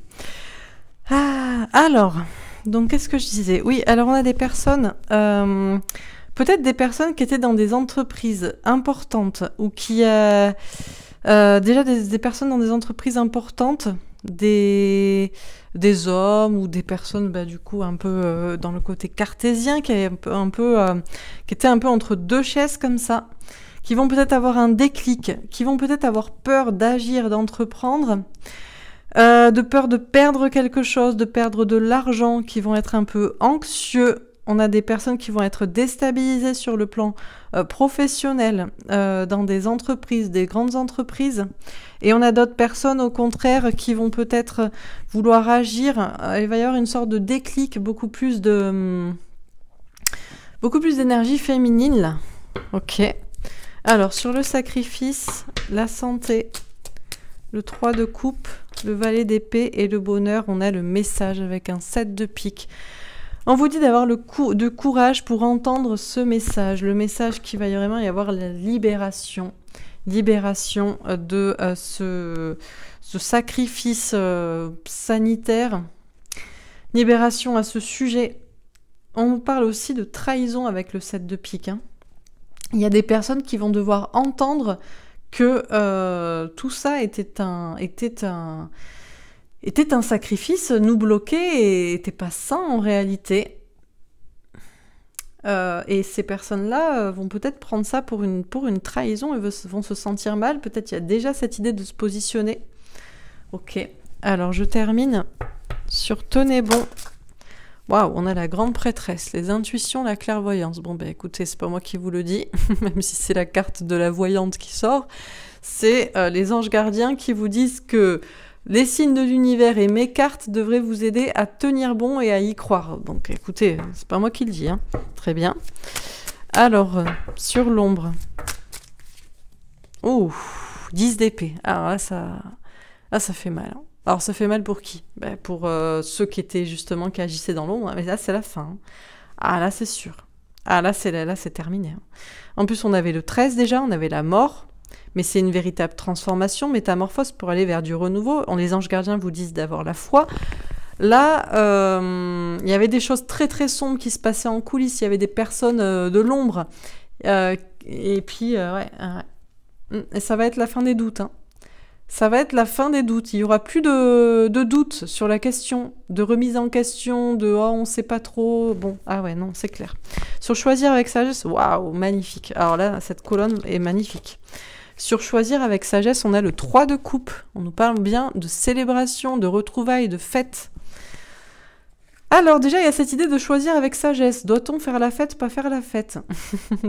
Ah, alors, donc qu'est-ce que je disais? Oui, alors on a des personnes, peut-être des personnes qui étaient dans des entreprises importantes ou qui, déjà des personnes dans des entreprises importantes, des hommes ou des personnes, du coup, un peu dans le côté cartésien, qui étaient un peu entre deux chaises comme ça, qui vont peut-être avoir un déclic, qui vont peut-être avoir peur d'agir, d'entreprendre, de peur de perdre quelque chose, de perdre de l'argent, qui vont être un peu anxieux. On a des personnes qui vont être déstabilisées sur le plan professionnel, dans des entreprises, des grandes entreprises. Et on a d'autres personnes, au contraire, qui vont peut-être vouloir agir. Il va y avoir une sorte de déclic, beaucoup plus d'énergie féminine, là. Ok. Alors, sur le sacrifice, la santé, le 3 de coupe, le valet d'épée et le bonheur, on a le message avec un 7 de pique. On vous dit d'avoir de courage pour entendre ce message, le message qui va vraiment y avoir la libération de ce sacrifice sanitaire Libération à ce sujet. On parle aussi de trahison avec le 7 de pique. Hein. Il y a des personnes qui vont devoir entendre que tout ça était un sacrifice, nous bloquer et n'était pas sain en réalité. Et ces personnes-là vont peut-être prendre ça pour une trahison et vont se sentir mal. Peut-être il y a déjà cette idée de se positionner. Ok, alors je termine sur tenez bon. Waouh, on a la grande prêtresse, les intuitions, la clairvoyance. Bon ben écoutez, c'est pas moi qui vous le dis, même si c'est la carte de la voyante qui sort. C'est les anges gardiens qui vous disent que les signes de l'univers et mes cartes devraient vous aider à tenir bon et à y croire. Donc écoutez, c'est pas moi qui le dis, hein. Très bien. Alors, sur l'ombre. Ouh, 10 d'épée. Alors là, ça fait mal. Hein. Alors ça fait mal pour qui? Ben, pour ceux qui étaient justement, qui agissaient dans l'ombre. Mais là, c'est la fin. Hein. Ah là, c'est sûr. Ah là, c'est terminé. Hein. En plus, on avait le 13 déjà, on avait la mort. Mais c'est une véritable transformation, métamorphose pour aller vers du renouveau. Les anges gardiens vous disent d'avoir la foi. Là, il y avait des choses très très sombres qui se passaient en coulisses. Il y avait des personnes de l'ombre. Et puis, et ça va être la fin des doutes. Hein. Ça va être la fin des doutes. Il n'y aura plus de doutes sur la question, de remise en question, de « oh, on ne sait pas trop ». Bon, ah ouais, non, c'est clair. Sur choisir avec sagesse, waouh, magnifique. Alors là, cette colonne est magnifique. Sur choisir avec sagesse, on a le 3 de coupe. On nous parle bien de célébration, de retrouvailles, de fête. Alors déjà, il y a cette idée de choisir avec sagesse. Doit-on faire la fête, pas faire la fête?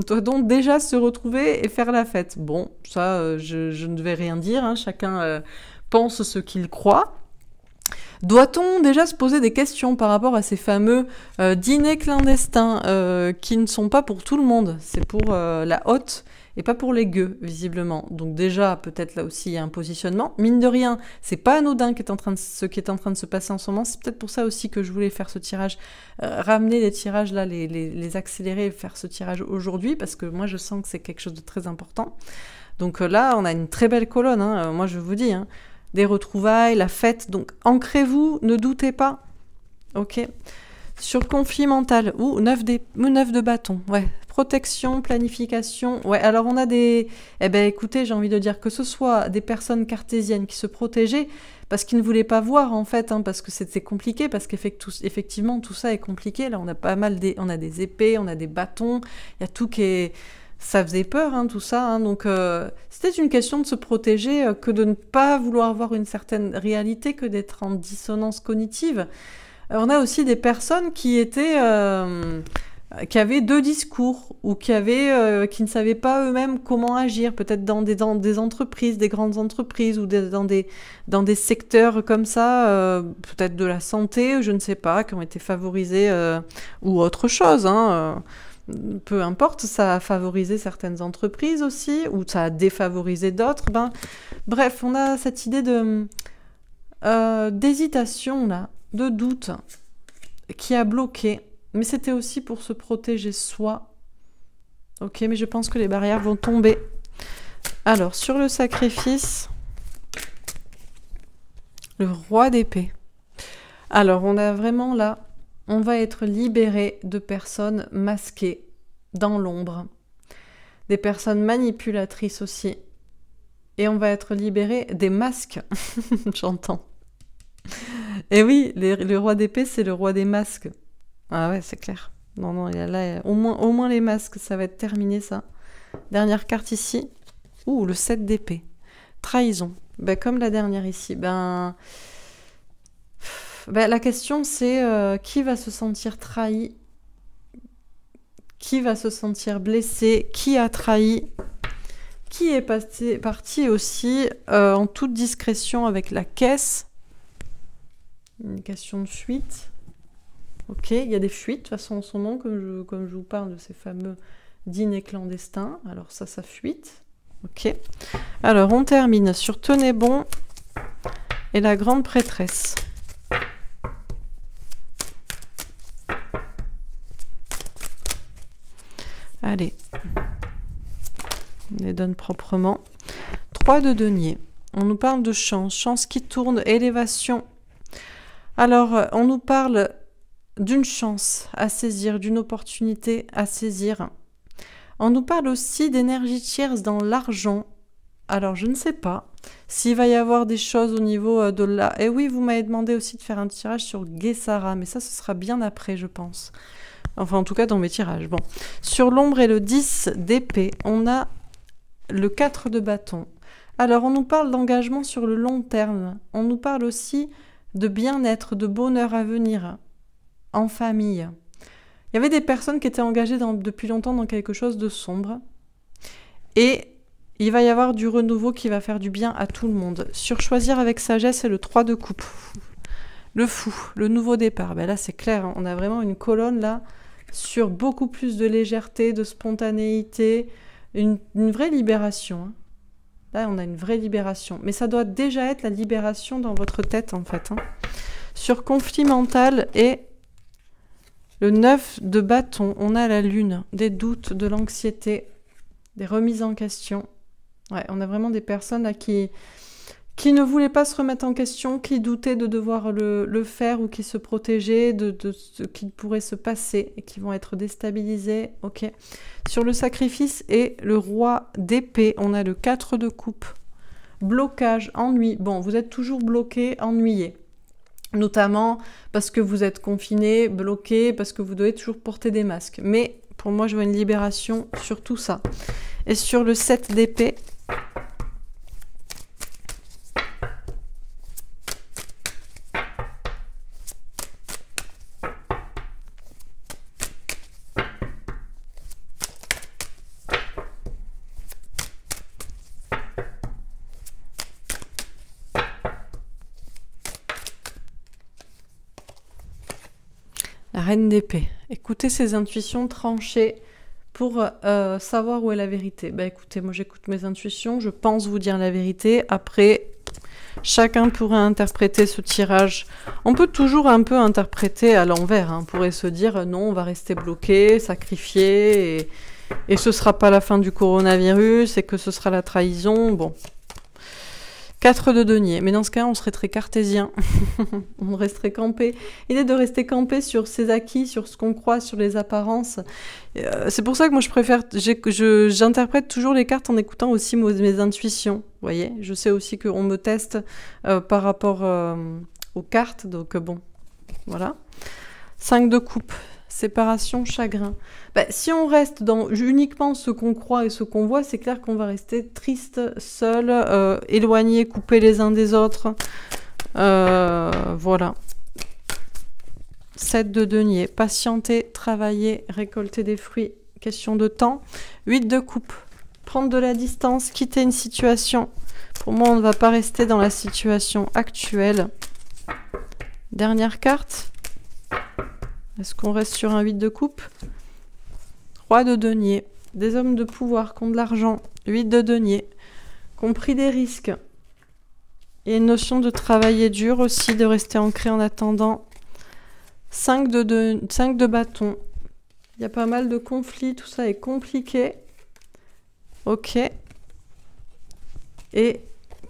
Doit-on déjà se retrouver et faire la fête? Bon, ça, je ne vais rien dire. Hein. Chacun pense ce qu'il croit. Doit-on déjà se poser des questions par rapport à ces fameux dîners clandestins qui ne sont pas pour tout le monde? C'est pour la haute et pas pour les gueux, visiblement. Donc déjà, peut-être là aussi, il y a un positionnement. Mine de rien, c'est pas anodin ce qui est en train de se passer en ce moment. C'est peut-être pour ça aussi que je voulais faire ce tirage, ramener les tirages là, les accélérer et faire ce tirage aujourd'hui, parce que moi, je sens que c'est quelque chose de très important. Donc là, on a une très belle colonne, hein, moi je vous dis, hein, des retrouvailles, la fête. Donc ancrez-vous, ne doutez pas. Ok. Sur conflit mental, ou 9 de bâton, ouais. Protection, planification, ouais, alors on a des... Eh ben écoutez, j'ai envie de dire que ce soit des personnes cartésiennes qui se protégeaient parce qu'ils ne voulaient pas voir en fait, hein, parce que c'était compliqué, parce qu'effectivement tout ça est compliqué, là on a pas mal on a des épées, on a des bâtons, il y a tout qui est... Ça faisait peur, hein, tout ça, hein, donc c'était une question de se protéger, que de ne pas vouloir voir une certaine réalité, que d'être en dissonance cognitive. On a aussi des personnes qui étaient... qui avaient deux discours ou qui ne savaient pas eux-mêmes comment agir, peut-être dans des entreprises, des grandes entreprises ou dans des secteurs comme ça, peut-être de la santé, je ne sais pas, qui ont été favorisés ou autre chose. Hein, peu importe, ça a favorisé certaines entreprises aussi ou ça a défavorisé d'autres. Bref, on a cette idée d'hésitation là, de doute qui a bloqué. Mais c'était aussi pour se protéger soi. Ok, mais je pense que les barrières vont tomber. Alors, sur le sacrifice, le roi d'épée. Alors, on a vraiment là, on va être libéré de personnes masquées dans l'ombre. Des personnes manipulatrices aussi. Et on va être libéré des masques. J'entends. Et oui, le roi d'épée, c'est le roi des masques. Ah ouais, c'est clair. Non, il y a là, au moins les masques, ça va être terminé, ça. Dernière carte ici. Ouh, le 7 d'épée. Trahison. Comme la dernière ici. La question, c'est qui va se sentir trahi? Qui va se sentir blessé? Qui a trahi? Qui est parti aussi en toute discrétion avec la caisse? Une question de fuite. Ok, il y a des fuites, de toute façon, en ce moment, comme je vous parle de ces fameux dîners clandestins. Alors ça fuite. Ok. Alors, on termine sur tenez bon et la grande prêtresse. Allez. On les donne proprement. 3 de denier. On nous parle de chance. Chance qui tourne, élévation. Alors, on nous parle d'une chance à saisir, d'une opportunité à saisir. On nous parle aussi d'énergie tierce dans l'argent. Alors, je ne sais pas s'il va y avoir des choses au niveau de la... Et oui, vous m'avez demandé aussi de faire un tirage sur Guessara, mais ça, ce sera bien après, je pense. Enfin, en tout cas, dans mes tirages. Bon. Sur l'ombre et le 10 d'épée, on a le 4 de bâton. Alors, on nous parle d'engagement sur le long terme. On nous parle aussi de bien-être, de bonheur à venir en famille. Il y avait des personnes qui étaient engagées depuis longtemps dans quelque chose de sombre. Et il va y avoir du renouveau qui va faire du bien à tout le monde. Sur choisir avec sagesse, c'est le 3 de coupe. Le fou, le nouveau départ. Ben là, c'est clair, hein, on a vraiment une colonne là sur beaucoup plus de légèreté, de spontanéité, une vraie libération. Hein. Là, on a une vraie libération. Mais ça doit déjà être la libération dans votre tête, en fait. Hein. Sur conflit mental et le 9 de bâton, on a la lune, des doutes, de l'anxiété, des remises en question. Ouais, on a vraiment des personnes là qui ne voulaient pas se remettre en question, qui doutaient de devoir le faire ou qui se protégeaient de ce qui pourrait se passer et qui vont être déstabilisés. Ok. Sur le sacrifice et le roi d'épée, on a le 4 de coupe. Blocage, ennui. Bon, vous êtes toujours bloqué, ennuyé. Notamment parce que vous êtes confiné, bloqué, parce que vous devez toujours porter des masques. Mais pour moi, je vois une libération sur tout ça. Et sur le 7 d'épée, la reine d'épée. Écoutez ses intuitions tranchées pour savoir où est la vérité. Bah écoutez, moi j'écoute mes intuitions, je pense vous dire la vérité. Après, chacun pourrait interpréter ce tirage. On peut toujours un peu interpréter à l'envers. Hein. On pourrait se dire non, on va rester bloqué, sacrifié, et ce sera pas la fin du coronavirus, et que ce sera la trahison. Bon. 4 de denier, mais dans ce cas, on serait très cartésien, on resterait campé. L'idée de rester campé sur ses acquis, sur ce qu'on croit, sur les apparences. C'est pour ça que moi je préfère, j'interprète toujours les cartes en écoutant aussi mes intuitions. Vous voyez, je sais aussi qu'on me teste par rapport aux cartes, donc bon, voilà. 5 de coupe. Séparation, chagrin. Ben, si on reste dans uniquement ce qu'on croit et ce qu'on voit, c'est clair qu'on va rester triste, seul, éloigné, coupé les uns des autres. Voilà. 7 de denier. Patienter, travailler, récolter des fruits. Question de temps. 8 de coupe. Prendre de la distance, quitter une situation. Pour moi, on ne va pas rester dans la situation actuelle. Dernière carte. Est-ce qu'on reste sur un 8 de coupe? 3 de denier. Des hommes de pouvoir qui ont de l'argent. 8 de denier. Qui ont pris des risques. Il y a une notion de travailler dur aussi, de rester ancré en attendant. 5 de bâton. Il y a pas mal de conflits, tout ça est compliqué. Ok. Et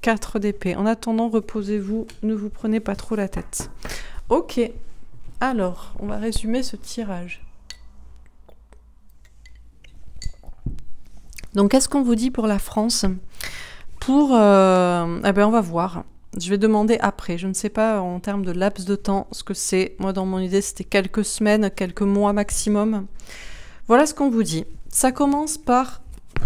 4 d'épée. En attendant, reposez-vous, ne vous prenez pas trop la tête. Ok. Alors, on va résumer ce tirage. Donc, qu'est-ce qu'on vous dit pour la France? Pour... eh ben, on va voir. Je vais demander après. Je ne sais pas en termes de laps de temps ce que c'est. Moi, dans mon idée, c'était quelques semaines, quelques mois maximum. Voilà ce qu'on vous dit. Ça commence par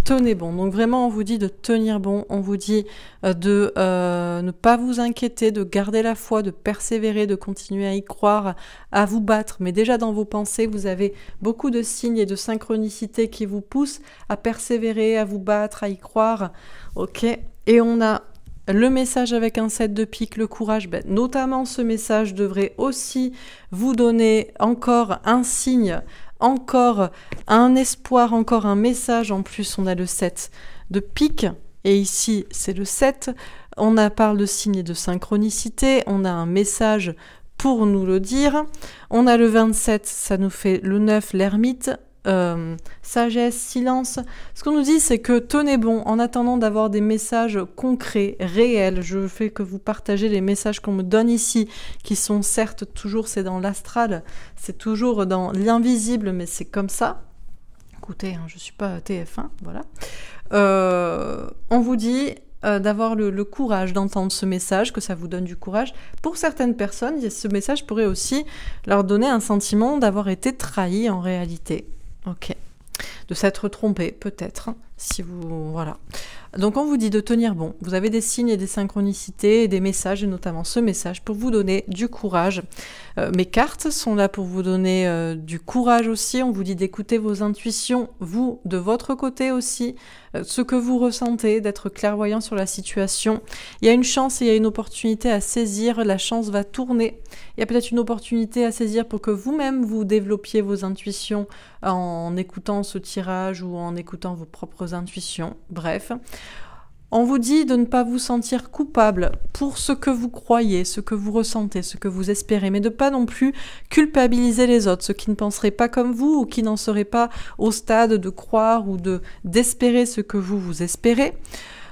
tenez bon. Donc vraiment, on vous dit de tenir bon. On vous dit de ne pas vous inquiéter, de garder la foi, de persévérer, de continuer à y croire, à vous battre. Mais déjà dans vos pensées, vous avez beaucoup de signes et de synchronicité qui vous poussent à persévérer, à vous battre, à y croire. Ok. Et on a le message avec un 7 de pique, le courage. Ben, notamment, ce message devrait aussi vous donner encore un signe, encore un espoir, encore un message. En plus, on a le 7 de pique, et ici, c'est le 7. On parle de signes et de synchronicité, on a un message pour nous le dire. On a le 27, ça nous fait le 9, l'ermite. sagesse, silence. Ce qu'on nous dit, c'est que tenez bon en attendant d'avoir des messages concrets, réels. Je fais que vous partagez les messages qu'on me donne ici, qui sont certes toujours, c'est dans l'astral, c'est toujours dans l'invisible, mais c'est comme ça. Écoutez, hein, je ne suis pas TF1, voilà. On vous dit d'avoir le courage d'entendre ce message, que ça vous donne du courage. Pour certaines personnes, ce message pourrait aussi leur donner un sentiment d'avoir été trahi en réalité. Ok. De s'être trompé, peut-être, si vous... Voilà. Donc on vous dit de tenir bon. Vous avez des signes et des synchronicités et des messages, et notamment ce message, pour vous donner du courage. Mes cartes sont là pour vous donner du courage aussi. On vous dit d'écouter vos intuitions, vous, de votre côté aussi, ce que vous ressentez, d'être clairvoyant sur la situation. Il y a une chance et il y a une opportunité à saisir. La chance va tourner. Il y a peut-être une opportunité à saisir pour que vous-même vous développiez vos intuitions en écoutant ce tirage ou en écoutant vos propres intuitions. Bref. On vous dit de ne pas vous sentir coupable pour ce que vous croyez, ce que vous ressentez, ce que vous espérez, mais de pas non plus culpabiliser les autres, ceux qui ne penseraient pas comme vous ou qui n'en seraient pas au stade de croire ou d'espérer ce que vous espérez.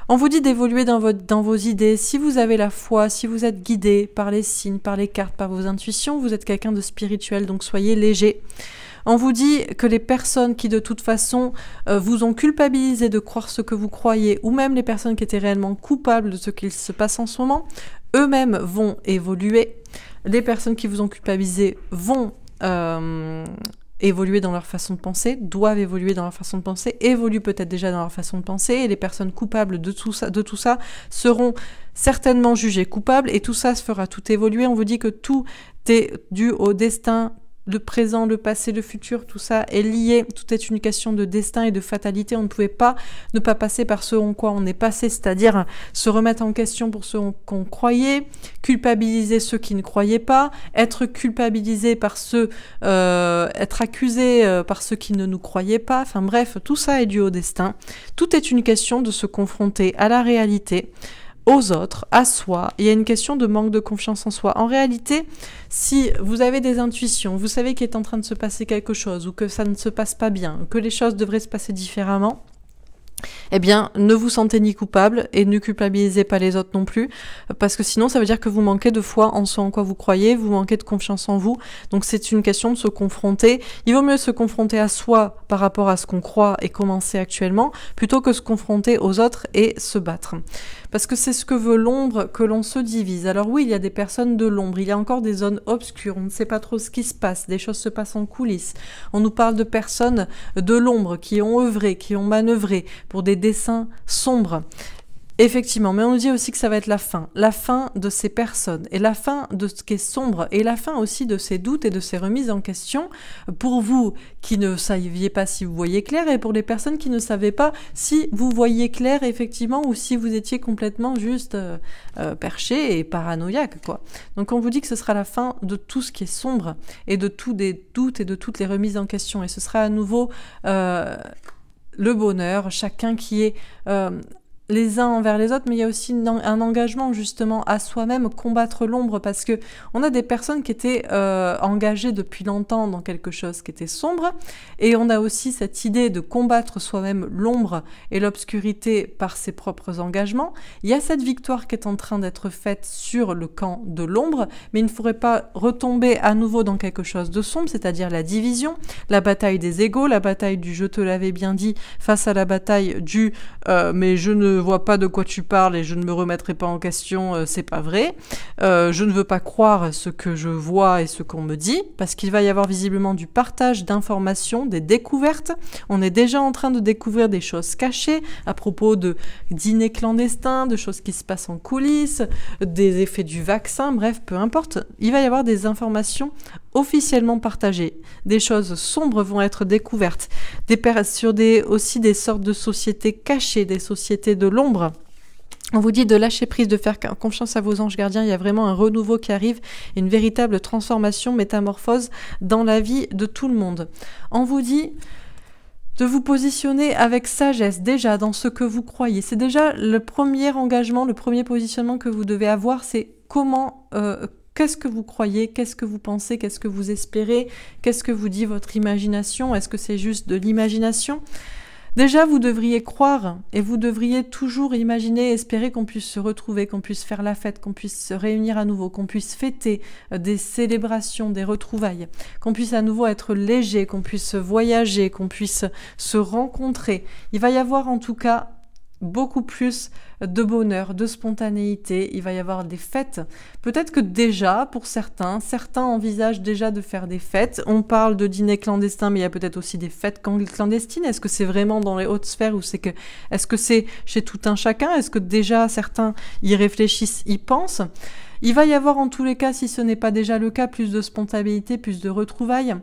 On vous dit d'évoluer dans vos idées. Si vous avez la foi, si vous êtes guidé par les signes, par les cartes, par vos intuitions, vous êtes quelqu'un de spirituel, donc soyez léger. On vous dit que les personnes qui de toute façon vous ont culpabilisé de croire ce que vous croyez, ou même les personnes qui étaient réellement coupables de ce qu'il se passe en ce moment, eux-mêmes vont évoluer. Les personnes qui vous ont culpabilisé vont évoluer dans leur façon de penser, doivent évoluer dans leur façon de penser, évoluent peut-être déjà dans leur façon de penser, et les personnes coupables de tout ça seront certainement jugées coupables, et tout ça se fera tout évoluer. On vous dit que tout est dû au destin. Le présent, le passé, le futur, tout ça est lié. Tout est une question de destin et de fatalité. On ne pouvait pas ne pas passer par ce en quoi on est passé, c'est-à-dire se remettre en question pour ce qu'on croyait, culpabiliser ceux qui ne croyaient pas, être culpabilisé par ceux, être accusé par ceux qui ne nous croyaient pas. Enfin bref, tout ça est dû au destin. Tout est une question de se confronter à la réalité, aux autres, à soi. Il y a une question de manque de confiance en soi. En réalité, si vous avez des intuitions, vous savez qu'il est en train de se passer quelque chose ou que ça ne se passe pas bien, que les choses devraient se passer différemment, eh bien, ne vous sentez ni coupable et ne culpabilisez pas les autres non plus, parce que sinon, ça veut dire que vous manquez de foi en ce en quoi vous croyez, vous manquez de confiance en vous. Donc, c'est une question de se confronter. Il vaut mieux se confronter à soi par rapport à ce qu'on croit et commencer actuellement, plutôt que se confronter aux autres et se battre. Parce que c'est ce que veut l'ombre, que l'on se divise. Alors oui, il y a des personnes de l'ombre, il y a encore des zones obscures, on ne sait pas trop ce qui se passe, des choses se passent en coulisses. On nous parle de personnes de l'ombre qui ont œuvré, qui ont manœuvré pour des desseins sombres. Effectivement, mais on nous dit aussi que ça va être la fin de ces personnes, et la fin de ce qui est sombre, et la fin aussi de ces doutes et de ces remises en question, pour vous qui ne saviez pas si vous voyez clair, et pour les personnes qui ne savaient pas si vous voyez clair, effectivement, ou si vous étiez complètement juste perché et paranoïaque, quoi. Donc on vous dit que ce sera la fin de tout ce qui est sombre, et de tous des doutes et de toutes les remises en question, et ce sera à nouveau le bonheur, chacun qui est... les uns envers les autres, mais il y a aussi un engagement justement à soi-même, combattre l'ombre, parce que on a des personnes qui étaient engagées depuis longtemps dans quelque chose qui était sombre, et on a aussi cette idée de combattre soi-même l'ombre et l'obscurité par ses propres engagements. Il y a cette victoire qui est en train d'être faite sur le camp de l'ombre, mais il ne faudrait pas retomber à nouveau dans quelque chose de sombre, c'est-à-dire la division, la bataille des égos, la bataille du « je te l'avais bien dit » face à la bataille du « mais je ne vois pas de quoi tu parles et je ne me remettrai pas en question, c'est pas vrai. Je ne veux pas croire ce que je vois et ce qu'on me dit, parce qu'il va y avoir visiblement du partage d'informations, des découvertes. On est déjà en train de découvrir des choses cachées à propos de dîners clandestins, de choses qui se passent en coulisses, des effets du vaccin, bref, peu importe. Il va y avoir des informations officiellement partagées. Des choses sombres vont être découvertes. Sur aussi des sortes de sociétés cachées, des sociétés de l'ombre. On vous dit de lâcher prise, de faire confiance à vos anges gardiens. Il y a vraiment un renouveau qui arrive, une véritable transformation, métamorphose dans la vie de tout le monde. On vous dit de vous positionner avec sagesse déjà dans ce que vous croyez. C'est déjà le premier engagement, le premier positionnement que vous devez avoir, c'est comment qu'est-ce que vous croyez, qu'est-ce que vous pensez, qu'est-ce que vous espérez, qu'est-ce que vous dit votre imagination, est-ce que c'est juste de l'imagination ? Déjà, vous devriez croire et vous devriez toujours imaginer et espérer qu'on puisse se retrouver, qu'on puisse faire la fête, qu'on puisse se réunir à nouveau, qu'on puisse fêter des célébrations, des retrouvailles, qu'on puisse à nouveau être léger, qu'on puisse voyager, qu'on puisse se rencontrer. Il va y avoir en tout cas beaucoup plus de bonheur, de spontanéité, il va y avoir des fêtes. Peut-être que déjà, pour certains envisagent déjà de faire des fêtes. On parle de dîner clandestin, mais il y a peut-être aussi des fêtes clandestines. Est-ce que c'est vraiment dans les hautes sphères ou est-ce que c'est chez tout un chacun? Est-ce que déjà certains y réfléchissent, y pensent? Il va y avoir en tous les cas, si ce n'est pas déjà le cas, plus de spontanéité, plus de retrouvailles.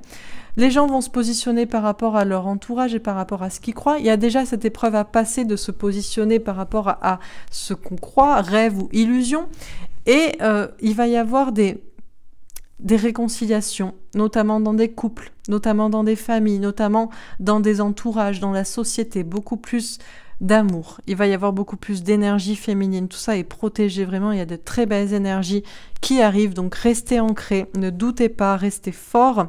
Les gens vont se positionner par rapport à leur entourage et par rapport à ce qu'ils croient. Il y a déjà cette épreuve à passer de se positionner par rapport à ce qu'on croit, rêve ou illusion. Et il va y avoir des réconciliations, notamment dans des couples, notamment dans des familles, notamment dans des entourages, dans la société, beaucoup plus d'amour. Il va y avoir beaucoup plus d'énergie féminine. Tout ça est protégé vraiment. Il y a de très belles énergies qui arrivent. Donc restez ancrés, ne doutez pas, restez forts.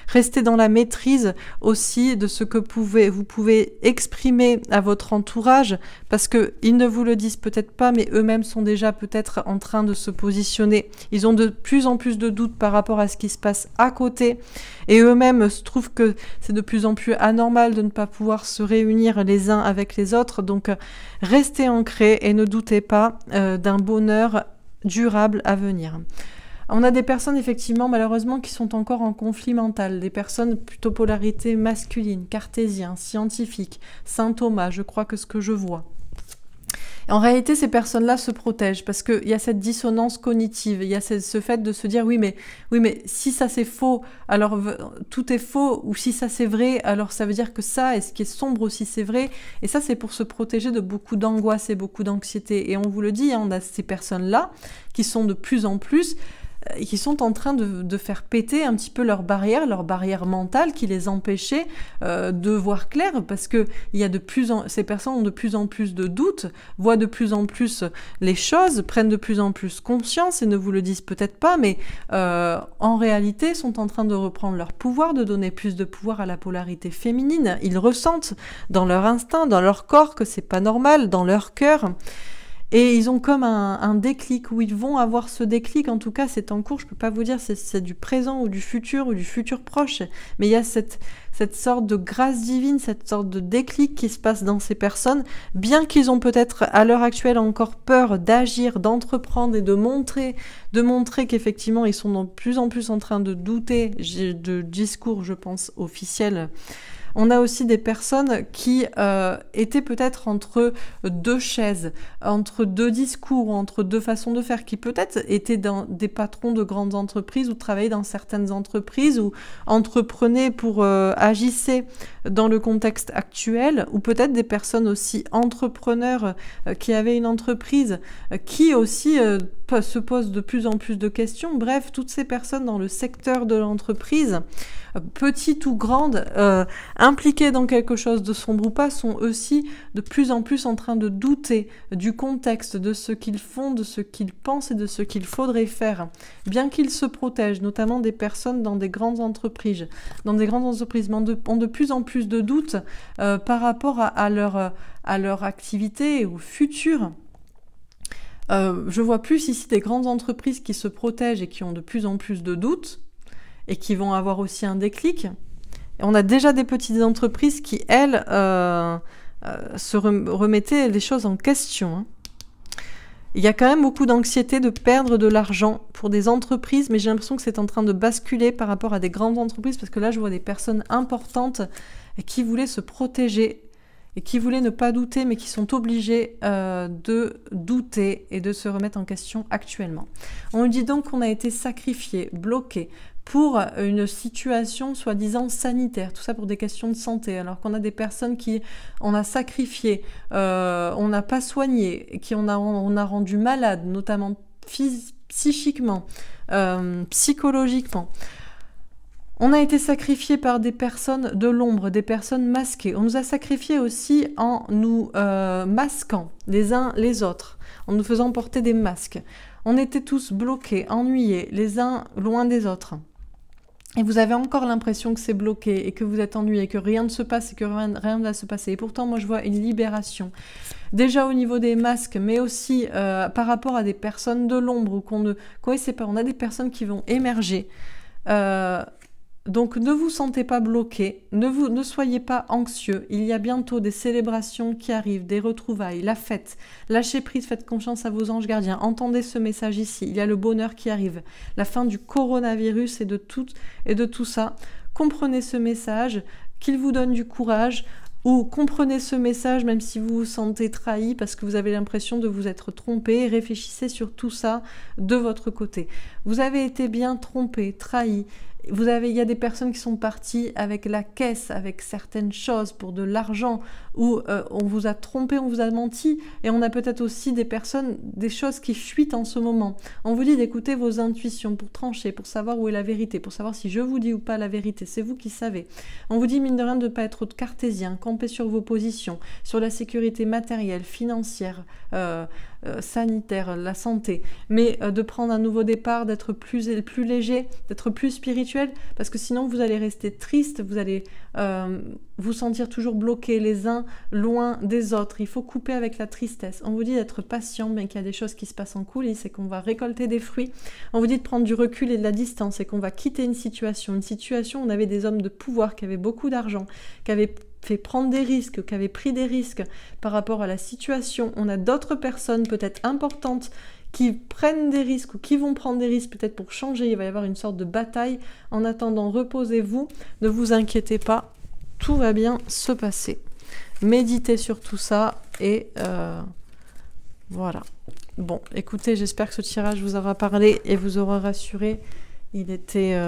Restez dans la maîtrise aussi de ce que vous pouvez exprimer à votre entourage parce qu'ils ne vous le disent peut-être pas, mais eux-mêmes sont déjà peut-être en train de se positionner. Ils ont de plus en plus de doutes par rapport à ce qui se passe à côté et eux-mêmes se trouvent que c'est de plus en plus anormal de ne pas pouvoir se réunir les uns avec les autres. Donc restez ancrés et ne doutez pas d'un bonheur durable à venir. On a des personnes, effectivement, malheureusement, qui sont encore en conflit mental, des personnes plutôt polarité masculine, cartésien, scientifique, Saint Thomas, je crois que ce que je vois. En réalité, ces personnes-là se protègent parce qu'il y a cette dissonance cognitive, il y a ce fait de se dire oui mais si ça c'est faux, alors tout est faux, ou si ça c'est vrai, alors ça veut dire que ça, et ce qui est sombre aussi c'est vrai, et ça c'est pour se protéger de beaucoup d'angoisse et beaucoup d'anxiété. Et on vous le dit, hein, on a ces personnes-là qui sont de plus en plus qui sont en train de faire péter un petit peu leurs barrières mentales qui les empêchaient de voir clair, parce que ces personnes ont de plus en plus de doutes, voient de plus en plus les choses, prennent de plus en plus conscience et ne vous le disent peut-être pas, mais en réalité sont en train de reprendre leur pouvoir, de donner plus de pouvoir à la polarité féminine. Ils ressentent dans leur instinct, dans leur corps que c'est pas normal, dans leur cœur. Et ils ont comme un déclic, où ils vont avoir ce déclic, en tout cas c'est en cours, je peux pas vous dire si c'est du présent ou du futur proche, mais il y a cette sorte de grâce divine, cette sorte de déclic qui se passe dans ces personnes, bien qu'ils ont peut-être à l'heure actuelle encore peur d'agir, d'entreprendre et de montrer qu'effectivement ils sont de plus en plus en train de douter de discours, je pense, officiels. On a aussi des personnes qui étaient peut-être entre deux chaises, entre deux discours, entre deux façons de faire, qui peut-être étaient des patrons de grandes entreprises ou travaillaient dans certaines entreprises ou entreprenaient agissaient dans le contexte actuel, ou peut-être des personnes aussi entrepreneurs qui avaient une entreprise qui aussi se posent de plus en plus de questions. Bref, toutes ces personnes dans le secteur de l'entreprise, petites ou grandes, impliquées dans quelque chose de sombre ou pas, sont aussi de plus en plus en train de douter du contexte, de ce qu'ils font, de ce qu'ils pensent et de ce qu'il faudrait faire. Bien qu'ils se protègent, notamment des personnes dans des grandes entreprises, mais ont de plus en plus de doutes par rapport à leur activité au futur. Je vois plus ici des grandes entreprises qui se protègent et qui ont de plus en plus de doutes et qui vont avoir aussi un déclic. Et on a déjà des petites entreprises qui, elles, se remettaient les choses en question. Hein. Il y a quand même beaucoup d'anxiété de perdre de l'argent pour des entreprises, mais j'ai l'impression que c'est en train de basculer par rapport à des grandes entreprises, parce que là, je vois des personnes importantes qui voulaient se protéger et qui voulaient ne pas douter, mais qui sont obligés de douter et de se remettre en question actuellement. On nous dit donc qu'on a été sacrifié, bloqué, pour une situation soi-disant sanitaire, tout ça pour des questions de santé, alors qu'on a des personnes on a sacrifié, on n'a pas soigné, on a rendu malade, notamment psychiquement, psychologiquement. On a été sacrifié par des personnes de l'ombre, des personnes masquées. On nous a sacrifiés aussi en nous masquant les uns les autres, en nous faisant porter des masques. On était tous bloqués, ennuyés, les uns loin des autres. Et vous avez encore l'impression que c'est bloqué et que vous êtes ennuyé, que rien ne se passe et que rien ne va se passer. Et pourtant, moi, je vois une libération. Déjà au niveau des masques, mais aussi par rapport à des personnes de l'ombre ou qu'on ne connaissait pas. On a des personnes qui vont émerger. Donc ne vous sentez pas bloqué, ne soyez pas anxieux. Il y a bientôt des célébrations qui arrivent, des retrouvailles, la fête. Lâchez prise, faites confiance à vos anges gardiens. Entendez ce message ici. Il y a le bonheur qui arrive. La fin du coronavirus et de tout ça. Comprenez ce message, qu'il vous donne du courage. Ou comprenez ce message même si vous vous sentez trahi parce que vous avez l'impression de vous être trompé. Réfléchissez sur tout ça de votre côté. Vous avez été bien trompé, trahi. Il y a des personnes qui sont parties avec la caisse, avec certaines choses pour de l'argent, où on vous a trompé, on vous a menti, et on a peut-être aussi des choses qui fuitent en ce moment. On vous dit d'écouter vos intuitions pour trancher, pour savoir où est la vérité, pour savoir si je vous dis ou pas la vérité, c'est vous qui savez. On vous dit mine de rien de ne pas être trop cartésien, camper sur vos positions, sur la sécurité matérielle, financière, sanitaire, la santé, mais de prendre un nouveau départ, d'être plus léger, d'être plus spirituel, parce que sinon vous allez rester triste, vous allez vous sentir toujours bloqué les uns loin des autres. Il faut couper avec la tristesse. On vous dit d'être patient, mais qu'il y a des choses qui se passent en coulisses et qu'on va récolter des fruits. On vous dit de prendre du recul et de la distance et qu'on va quitter une situation où on avait des hommes de pouvoir qui avaient beaucoup d'argent, qui avaient fait prendre des risques, qui avaient pris des risques par rapport à la situation. On a d'autres personnes peut-être importantes qui prennent des risques ou qui vont prendre des risques peut-être pour changer. Il va y avoir une sorte de bataille. En attendant, reposez-vous, ne vous inquiétez pas, tout va bien se passer. Méditez sur tout ça et voilà. Bon, écoutez, j'espère que ce tirage vous aura parlé et vous aura rassuré. Il était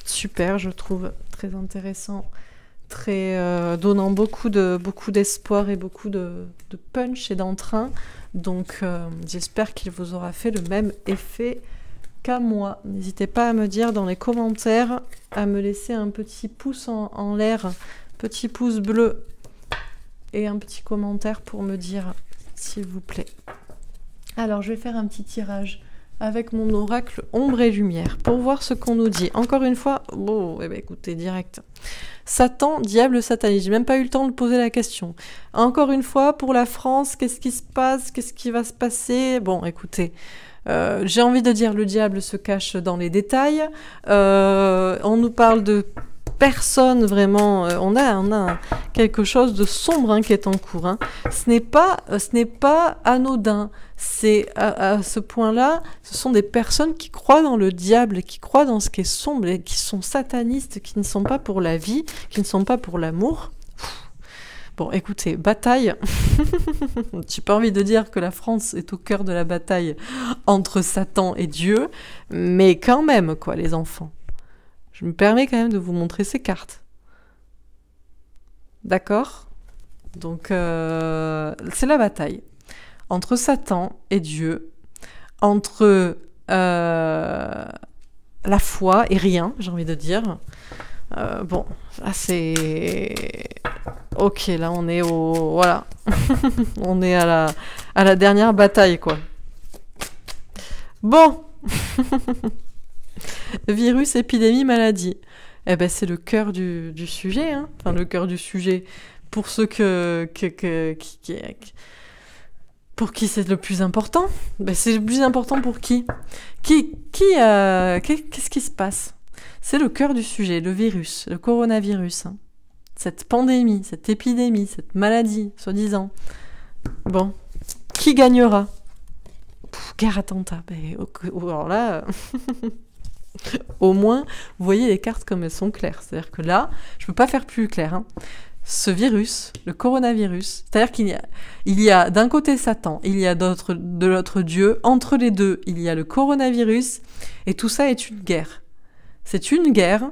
super, je trouve, très intéressant, très donnant beaucoup d'espoir et beaucoup de punch et d'entrain. Donc j'espère qu'il vous aura fait le même effet qu'à moi. N'hésitez pas à me dire dans les commentaires, à me laisser un petit pouce en l'air, petit pouce bleu et un petit commentaire pour me dire s'il vous plaît. Alors je vais faire un petit tirage avec mon oracle ombre et lumière pour voir ce qu'on nous dit. Encore une fois, bon, eh ben, écoutez, direct. Satan, diable, satanisme. J'ai même pas eu le temps de poser la question. Encore une fois, pour la France, qu'est-ce qui se passe? Qu'est-ce qui va se passer? Bon, écoutez, j'ai envie de dire le diable se cache dans les détails. On nous parle de personnes vraiment. On a quelque chose de sombre hein, qui est en cours. Hein. Ce n'est pas anodin. C'est à ce point-là, ce sont des personnes qui croient dans le diable, qui croient dans ce qui est sombre, et qui sont satanistes, qui ne sont pas pour la vie, qui ne sont pas pour l'amour. Bon, écoutez, bataille. J'ai pas envie de dire que la France est au cœur de la bataille entre Satan et Dieu, mais quand même, quoi, les enfants. Je me permets quand même de vous montrer ces cartes. D'accord? Donc, c'est la bataille. Entre Satan et Dieu, entre la foi et rien, j'ai envie de dire. Bon, là c'est... Ok, là on est au... Voilà. On est à la dernière bataille, quoi. Bon. Virus, épidémie, maladie. Eh ben c'est le cœur du sujet, hein. Enfin, le cœur du sujet. Pour ceux pour qui c'est le plus important? Ben, c'est le plus important pour qui? Qu'est-ce qui se passe? C'est le cœur du sujet, le virus, le coronavirus. Hein. Cette pandémie, cette épidémie, cette maladie, soi-disant. Bon, qui gagnera? Guerre attentat. Ben, alors là, au moins, vous voyez les cartes comme elles sont claires. C'est-à-dire que là, je peux pas faire plus clair. Hein. Ce virus, le coronavirus, c'est-à-dire qu'il y a d'un côté Satan, il y a de l'autre Dieu, entre les deux, il y a le coronavirus, et tout ça est une guerre. C'est une guerre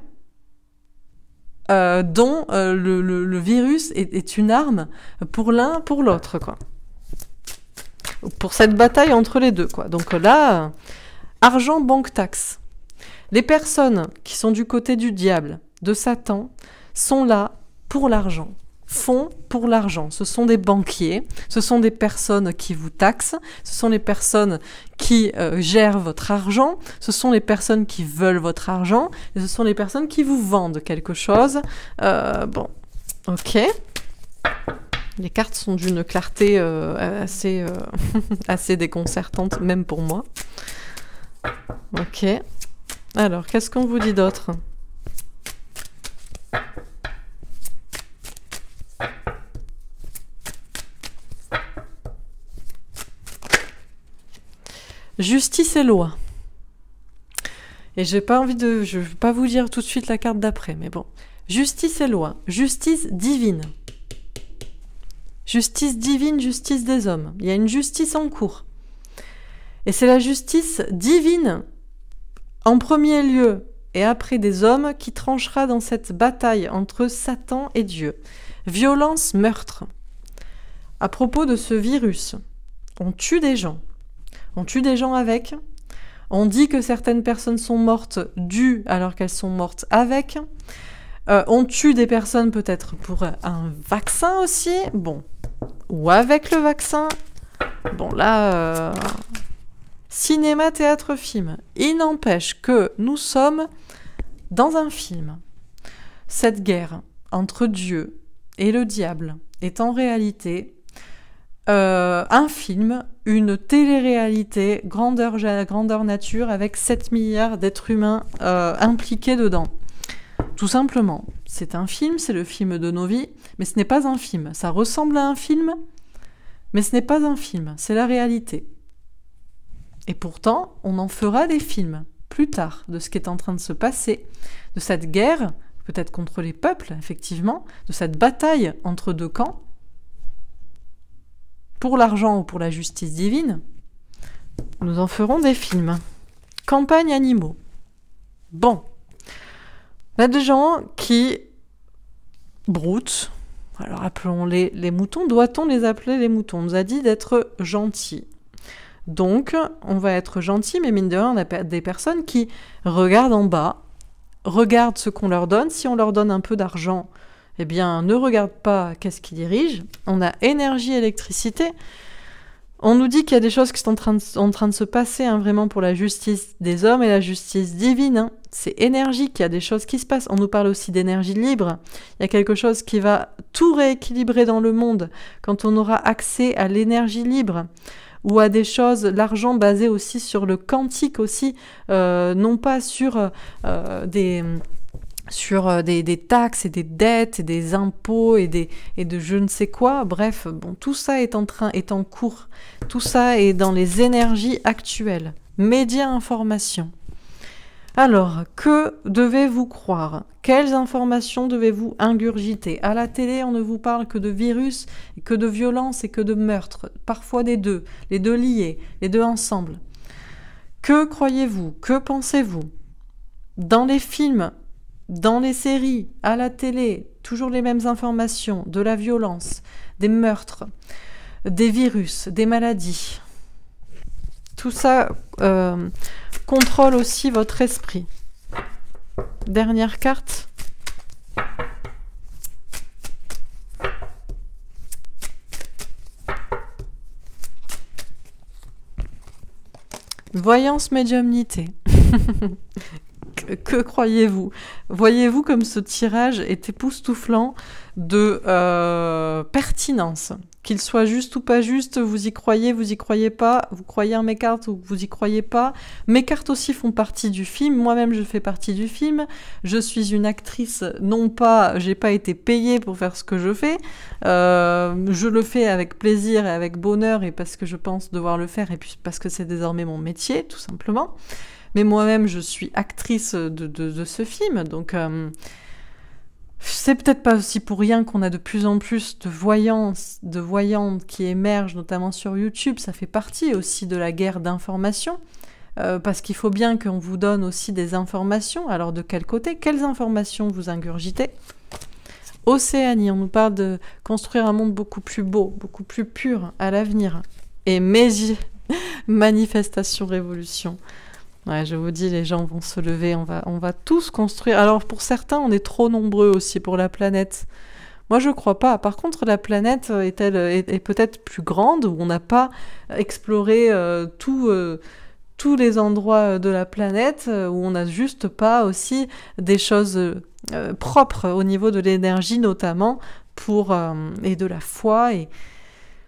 dont le virus est une arme pour l'un, pour l'autre, quoi. Pour cette bataille entre les deux, quoi. Donc là, argent, banque, taxe. Les personnes qui sont du côté du diable, de Satan, sont là pour l'argent. font pour l'argent. Ce sont des banquiers, ce sont des personnes qui vous taxent, ce sont les personnes qui gèrent votre argent, ce sont les personnes qui veulent votre argent, et ce sont les personnes qui vous vendent quelque chose. Bon, ok. Les cartes sont d'une clarté assez, assez déconcertante, même pour moi. Ok. Alors, qu'est-ce qu'on vous dit d'autre ? Justice et loi. Et j'ai pas envie de... Je vais pas vous dire tout de suite la carte d'après, mais bon. Justice et loi. Justice divine. Justice divine, justice des hommes. Il y a une justice en cours. Et c'est la justice divine, en premier lieu, et après des hommes, qui tranchera dans cette bataille entre Satan et Dieu. Violence, meurtre. À propos de ce virus, on tue des gens. On tue des gens avec. On dit que certaines personnes sont mortes dues alors qu'elles sont mortes avec. On tue des personnes peut-être pour un vaccin aussi. Bon. Ou avec le vaccin. Bon, là... Cinéma, théâtre, film. Il n'empêche que nous sommes dans un film. Cette guerre entre Dieu et le diable est en réalité un film, une télé-réalité, grandeur nature, avec 7 milliards d'êtres humains impliqués dedans. Tout simplement, c'est un film, c'est le film de nos vies, mais ce n'est pas un film. Ça ressemble à un film, mais ce n'est pas un film, c'est la réalité. Et pourtant, on en fera des films plus tard de ce qui est en train de se passer, de cette guerre, peut-être contre les peuples, effectivement, de cette bataille entre deux camps, pour l'argent ou pour la justice divine. Nous en ferons des films. Campagne animaux. Bon. On a des gens qui broutent. Alors appelons-les les moutons. Doit-on les appeler les moutons ? On nous a dit d'être gentils. Donc, on va être gentil, mais mine de rien, on a des personnes qui regardent en bas, regardent ce qu'on leur donne. Si on leur donne un peu d'argent, eh bien, ne regardent pas qu'est-ce qui dirige. On a énergie, électricité. On nous dit qu'il y a des choses qui sont en train de se passer, hein, vraiment pour la justice des hommes et la justice divine. Hein. C'est énergique, il y a des choses qui se passent. On nous parle aussi d'énergie libre. Il y a quelque chose qui va tout rééquilibrer dans le monde quand on aura accès à l'énergie libre. Ou à des choses, l'argent basé aussi sur le quantique aussi, non pas sur des taxes et des dettes et des impôts et de je ne sais quoi. Bref, bon, tout ça est en cours. Tout ça est dans les énergies actuelles. Médias, information. Alors, que devez-vous croire ? Quelles informations devez-vous ingurgiter ? À la télé, on ne vous parle que de virus, et que de violence et que de meurtre. Parfois les deux liés, les deux ensemble. Que croyez-vous ? Que pensez-vous ? Dans les films, dans les séries, à la télé, toujours les mêmes informations, de la violence, des meurtres, des virus, des maladies. Tout ça contrôle aussi votre esprit. Dernière carte. Voyance, médiumnité. Que croyez-vous ? Voyez-vous comme ce tirage est époustouflant de pertinence. Qu'il soit juste ou pas juste, vous y croyez pas, vous croyez en mes cartes ou vous y croyez pas. Mes cartes aussi font partie du film, moi-même je fais partie du film. Je suis une actrice, non pas, j'ai pas été payée pour faire ce que je fais. Je le fais avec plaisir et avec bonheur et parce que je pense devoir le faire et puis parce que c'est désormais mon métier, tout simplement. Mais moi-même, je suis actrice de ce film, donc c'est peut-être pas aussi pour rien qu'on a de plus en plus de voyantes qui émergent, notamment sur YouTube. Ça fait partie aussi de la guerre d'information, parce qu'il faut bien qu'on vous donne aussi des informations. Alors de quel côté ? Quelles informations vous ingurgitez ? Océanie, on nous parle de construire un monde beaucoup plus beau, beaucoup plus pur à l'avenir. Et manifestation, révolution. Ouais, je vous dis, les gens vont se lever, on va tous construire. Alors pour certains, on est trop nombreux aussi pour la planète. Moi, je crois pas. Par contre, la planète est peut-être plus grande, où on n'a pas exploré tous les endroits de la planète, où on n'a juste pas aussi des choses propres au niveau de l'énergie notamment, et de la foi.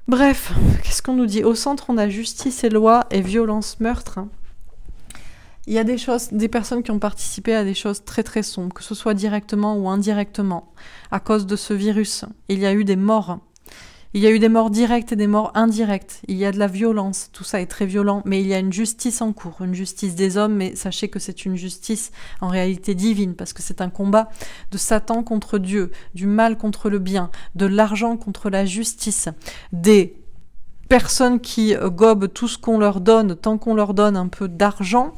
Bref, qu'est-ce qu'on nous dit? Au centre, on a justice et loi et violence, meurtre. Il y a des personnes qui ont participé à des choses très très sombres, que ce soit directement ou indirectement, à cause de ce virus. Il y a eu des morts. Il y a eu des morts directes et des morts indirectes. Il y a de la violence, tout ça est très violent, mais il y a une justice en cours, une justice des hommes, mais sachez que c'est une justice en réalité divine, parce que c'est un combat de Satan contre Dieu, du mal contre le bien, de l'argent contre la justice, des personnes qui gobent tout ce qu'on leur donne, tant qu'on leur donne un peu d'argent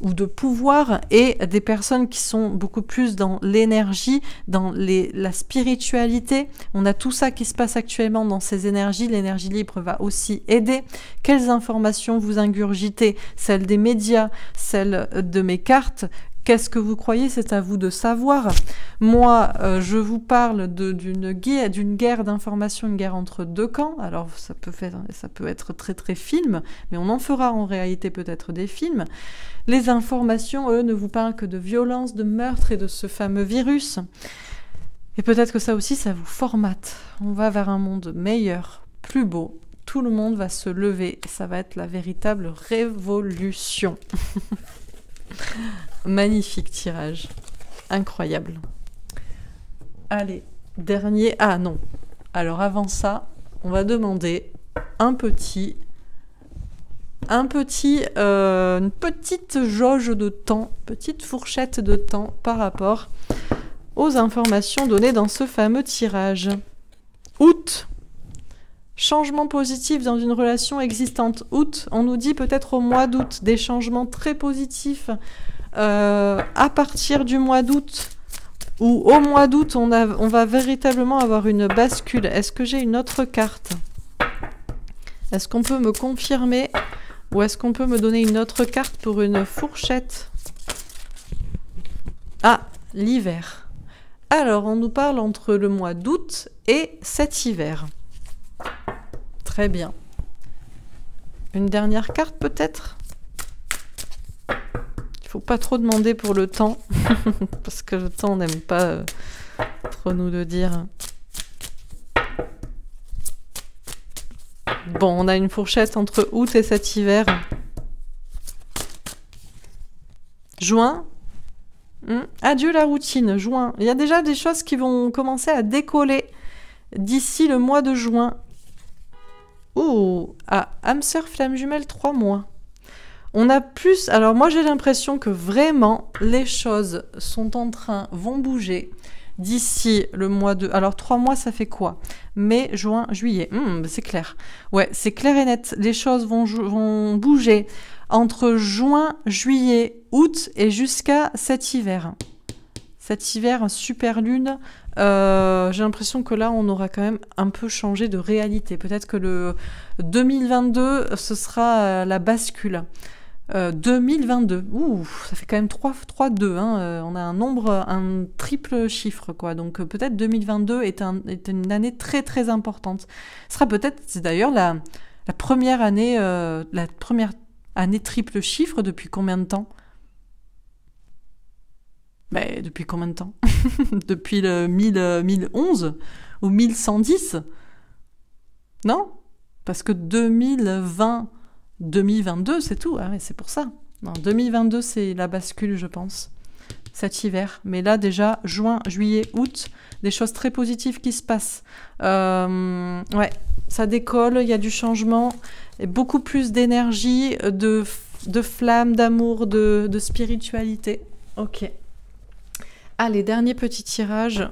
ou de pouvoir, et des personnes qui sont beaucoup plus dans l'énergie, dans la spiritualité. On a tout ça qui se passe actuellement dans ces énergies. L'énergie libre va aussi aider. Quelles informations vous ingurgitez? Celles des médias, celles de mes cartes? Qu'est-ce que vous croyez? C'est à vous de savoir. Moi, je vous parle d'une guerre d'information, une guerre entre deux camps. Alors, ça peut être très très film, mais on en fera en réalité peut-être des films. Les informations, eux, ne vous parlent que de violence, de meurtre et de ce fameux virus. Et peut-être que ça aussi, ça vous formate. On va vers un monde meilleur, plus beau. Tout le monde va se lever. Ça va être la véritable révolution. Magnifique tirage. Incroyable. Allez, dernier... Ah non. Alors avant ça, on va demander une petite jauge de temps, petite fourchette de temps par rapport aux informations données dans ce fameux tirage. Août. Changement positif dans une relation existante. Août, on nous dit peut-être au mois d'août, des changements très positifs à partir du mois d'août, ou au mois d'août, on va véritablement avoir une bascule. Est-ce que j'ai une autre carte? Est-ce qu'on peut me confirmer, ou est-ce qu'on peut me donner une autre carte pour une fourchette? Ah, l'hiver. Alors, on nous parle entre le mois d'août et cet hiver. Très bien. Une dernière carte peut-être? Il faut pas trop demander pour le temps, parce que le temps, on n'aime pas trop nous le dire. Bon, on a une fourchette entre août et cet hiver. Juin. Adieu la routine, juin. Il y a déjà des choses qui vont commencer à décoller d'ici le mois de juin. Oh, âme sœur, flamme jumelle, 3 mois. On a plus... Alors moi j'ai l'impression que vraiment les choses vont bouger d'ici le mois de... Alors 3 mois ça fait quoi? Mai, juin, juillet. C'est clair. Ouais, c'est clair et net. Les choses vont bouger entre juin, juillet, août et jusqu'à cet hiver. Cet hiver, super lune... j'ai l'impression que là, on aura quand même un peu changé de réalité. Peut-être que le 2022, ce sera la bascule. 2022, ça fait quand même 3-2. Hein. On a un triple chiffre, quoi. Donc peut-être 2022 est une année très très importante. Ce sera peut-être, c'est d'ailleurs la première année triple chiffre depuis combien de temps? Ben, depuis combien de temps? Depuis le 1011 ou 1110? Non? Parce que 2022, c'est tout. Ah ouais, c'est pour ça. Non, 2022, c'est la bascule, je pense. Cet hiver. Mais là, déjà, juin, juillet, août, des choses très positives qui se passent. Ouais, ça décolle, il y a du changement, et beaucoup plus d'énergie, de flamme, d'amour, de spiritualité. Ok. Allez, dernier petit tirage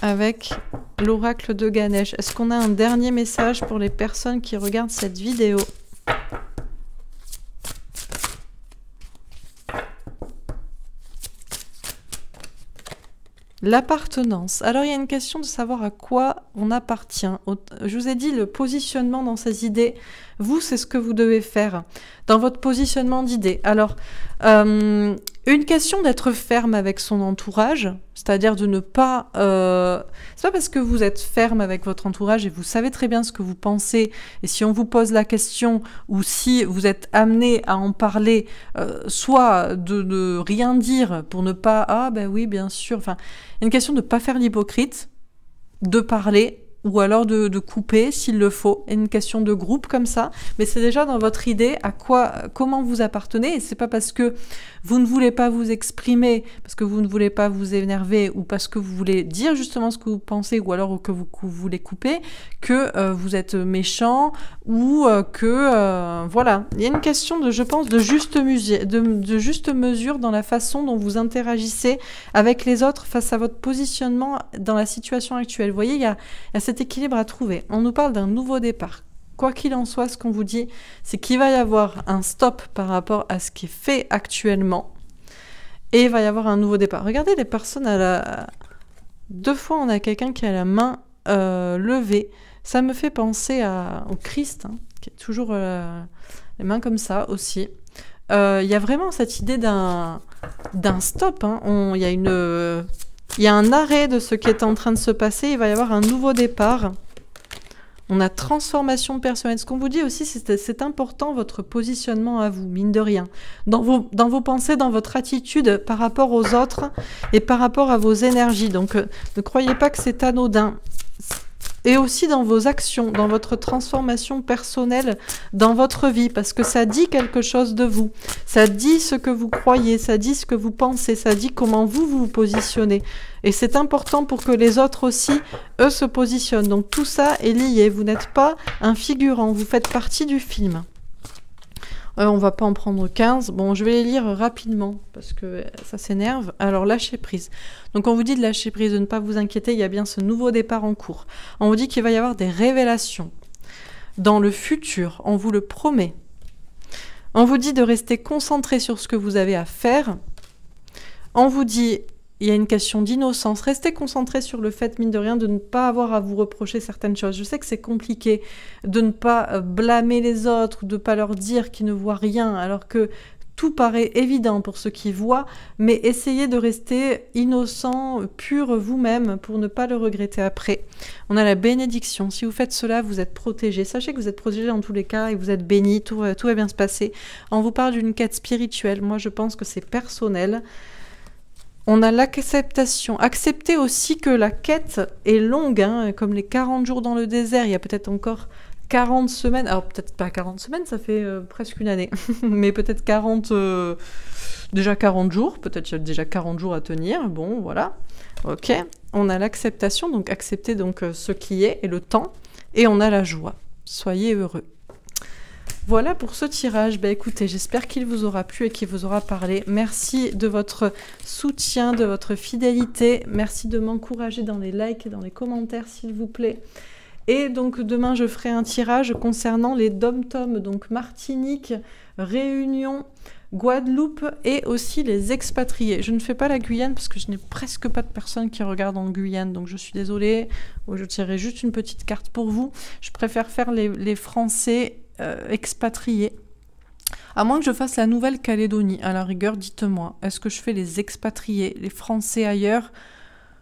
avec l'oracle de Ganesh. Est-ce qu'on a un dernier message pour les personnes qui regardent cette vidéo? L'appartenance. Alors, il y a une question de savoir à quoi on appartient. Je vous ai dit le positionnement dans ces idées. Vous, c'est ce que vous devez faire dans votre positionnement d'idées. Alors, Une question d'être ferme avec son entourage, c'est-à-dire de ne pas... c'est pas parce que vous êtes ferme avec votre entourage et vous savez très bien ce que vous pensez, et si on vous pose la question, ou si vous êtes amené à en parler, soit de ne rien dire pour ne pas... Ah ben oui, bien sûr. Enfin, une question de ne pas faire l'hypocrite, de parler, ou alors de couper s'il le faut, une question de groupe comme ça, mais c'est déjà dans votre idée à comment vous appartenez, et c'est pas parce que vous ne voulez pas vous exprimer, parce que vous ne voulez pas vous énerver, ou parce que vous voulez dire justement ce que vous pensez, ou alors que vous voulez couper, que vous êtes méchant, ou voilà. Il y a une question de, je pense, de juste mesure dans la façon dont vous interagissez avec les autres face à votre positionnement dans la situation actuelle. Vous voyez, il y a cet équilibre à trouver. On nous parle d'un nouveau départ. Quoi qu'il en soit, ce qu'on vous dit, c'est qu'il va y avoir un stop par rapport à ce qui est fait actuellement, et il va y avoir un nouveau départ. Regardez les personnes deux fois, on a quelqu'un qui a la main levée. Ça me fait penser au Christ, qui a toujours les mains comme ça aussi. Il y a vraiment cette idée d'un stop. Il y a un arrêt de ce qui est en train de se passer. Il va y avoir un nouveau départ. On a transformation personnelle. Ce qu'on vous dit aussi, c'est important votre positionnement à vous, mine de rien. Dans vos pensées, dans votre attitude par rapport aux autres et par rapport à vos énergies. Donc, ne croyez pas que c'est anodin. Et aussi dans vos actions, dans votre transformation personnelle, dans votre vie, parce que ça dit quelque chose de vous. Ça dit ce que vous croyez, ça dit ce que vous pensez, ça dit comment vous vous positionnez. Et c'est important pour que les autres aussi, eux, se positionnent. Donc tout ça est lié. Vous n'êtes pas un figurant, vous faites partie du film. On va pas en prendre 15. Bon, je vais les lire rapidement parce que ça s'énerve. Alors, lâcher prise. Donc, on vous dit de lâcher prise, de ne pas vous inquiéter. Il y a bien ce nouveau départ en cours. On vous dit qu'il va y avoir des révélations dans le futur. On vous le promet. On vous dit de rester concentré sur ce que vous avez à faire. On vous dit... Il y a une question d'innocence. Restez concentré sur le fait, mine de rien, de ne pas avoir à vous reprocher certaines choses. Je sais que c'est compliqué de ne pas blâmer les autres, de ne pas leur dire qu'ils ne voient rien, alors que tout paraît évident pour ceux qui voient, mais essayez de rester innocent, pur vous-même, pour ne pas le regretter après. On a la bénédiction. Si vous faites cela, vous êtes protégé. Sachez que vous êtes protégé dans tous les cas et vous êtes béni, tout va bien se passer. On vous parle d'une quête spirituelle. Moi, je pense que c'est personnel. On a l'acceptation. Acceptez aussi que la quête est longue, comme les 40 jours dans le désert. Il y a peut-être encore 40 semaines. Alors, peut-être pas 40 semaines, ça fait presque une année. Mais peut-être déjà 40 jours. Peut-être qu'il y a déjà 40 jours à tenir. Bon, voilà. Ok. On a l'acceptation, donc accepter donc, ce qui est et le temps. Et on a la joie. Soyez heureux. Voilà pour ce tirage. Écoutez, j'espère qu'il vous aura plu et qu'il vous aura parlé. Merci de votre soutien, de votre fidélité. Merci de m'encourager dans les likes et dans les commentaires, s'il vous plaît. Et donc, demain, je ferai un tirage concernant les dom-toms, donc Martinique, Réunion, Guadeloupe et aussi les expatriés. Je ne fais pas la Guyane parce que je n'ai presque pas de personnes qui regardent en Guyane, donc je suis désolée. Je tirerai juste une petite carte pour vous. Je préfère faire les Français expatriés. À moins que je fasse la Nouvelle-Calédonie, à la rigueur, dites-moi. Est-ce que je fais les expatriés, les Français ailleurs?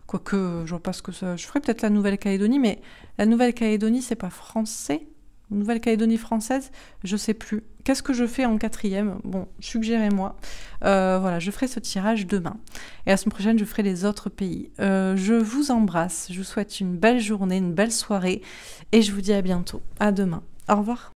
Quoique, je vois pas ce que ça... Je ferais peut-être la Nouvelle-Calédonie, mais la Nouvelle-Calédonie, c'est pas français? Nouvelle-Calédonie française? Je sais plus. Qu'est-ce que je fais en 4e? Bon, suggérez-moi. Voilà, je ferai ce tirage demain. Et la semaine prochaine, je ferai les autres pays. Je vous embrasse. Je vous souhaite une belle journée, une belle soirée. Et je vous dis à bientôt. À demain. Au revoir.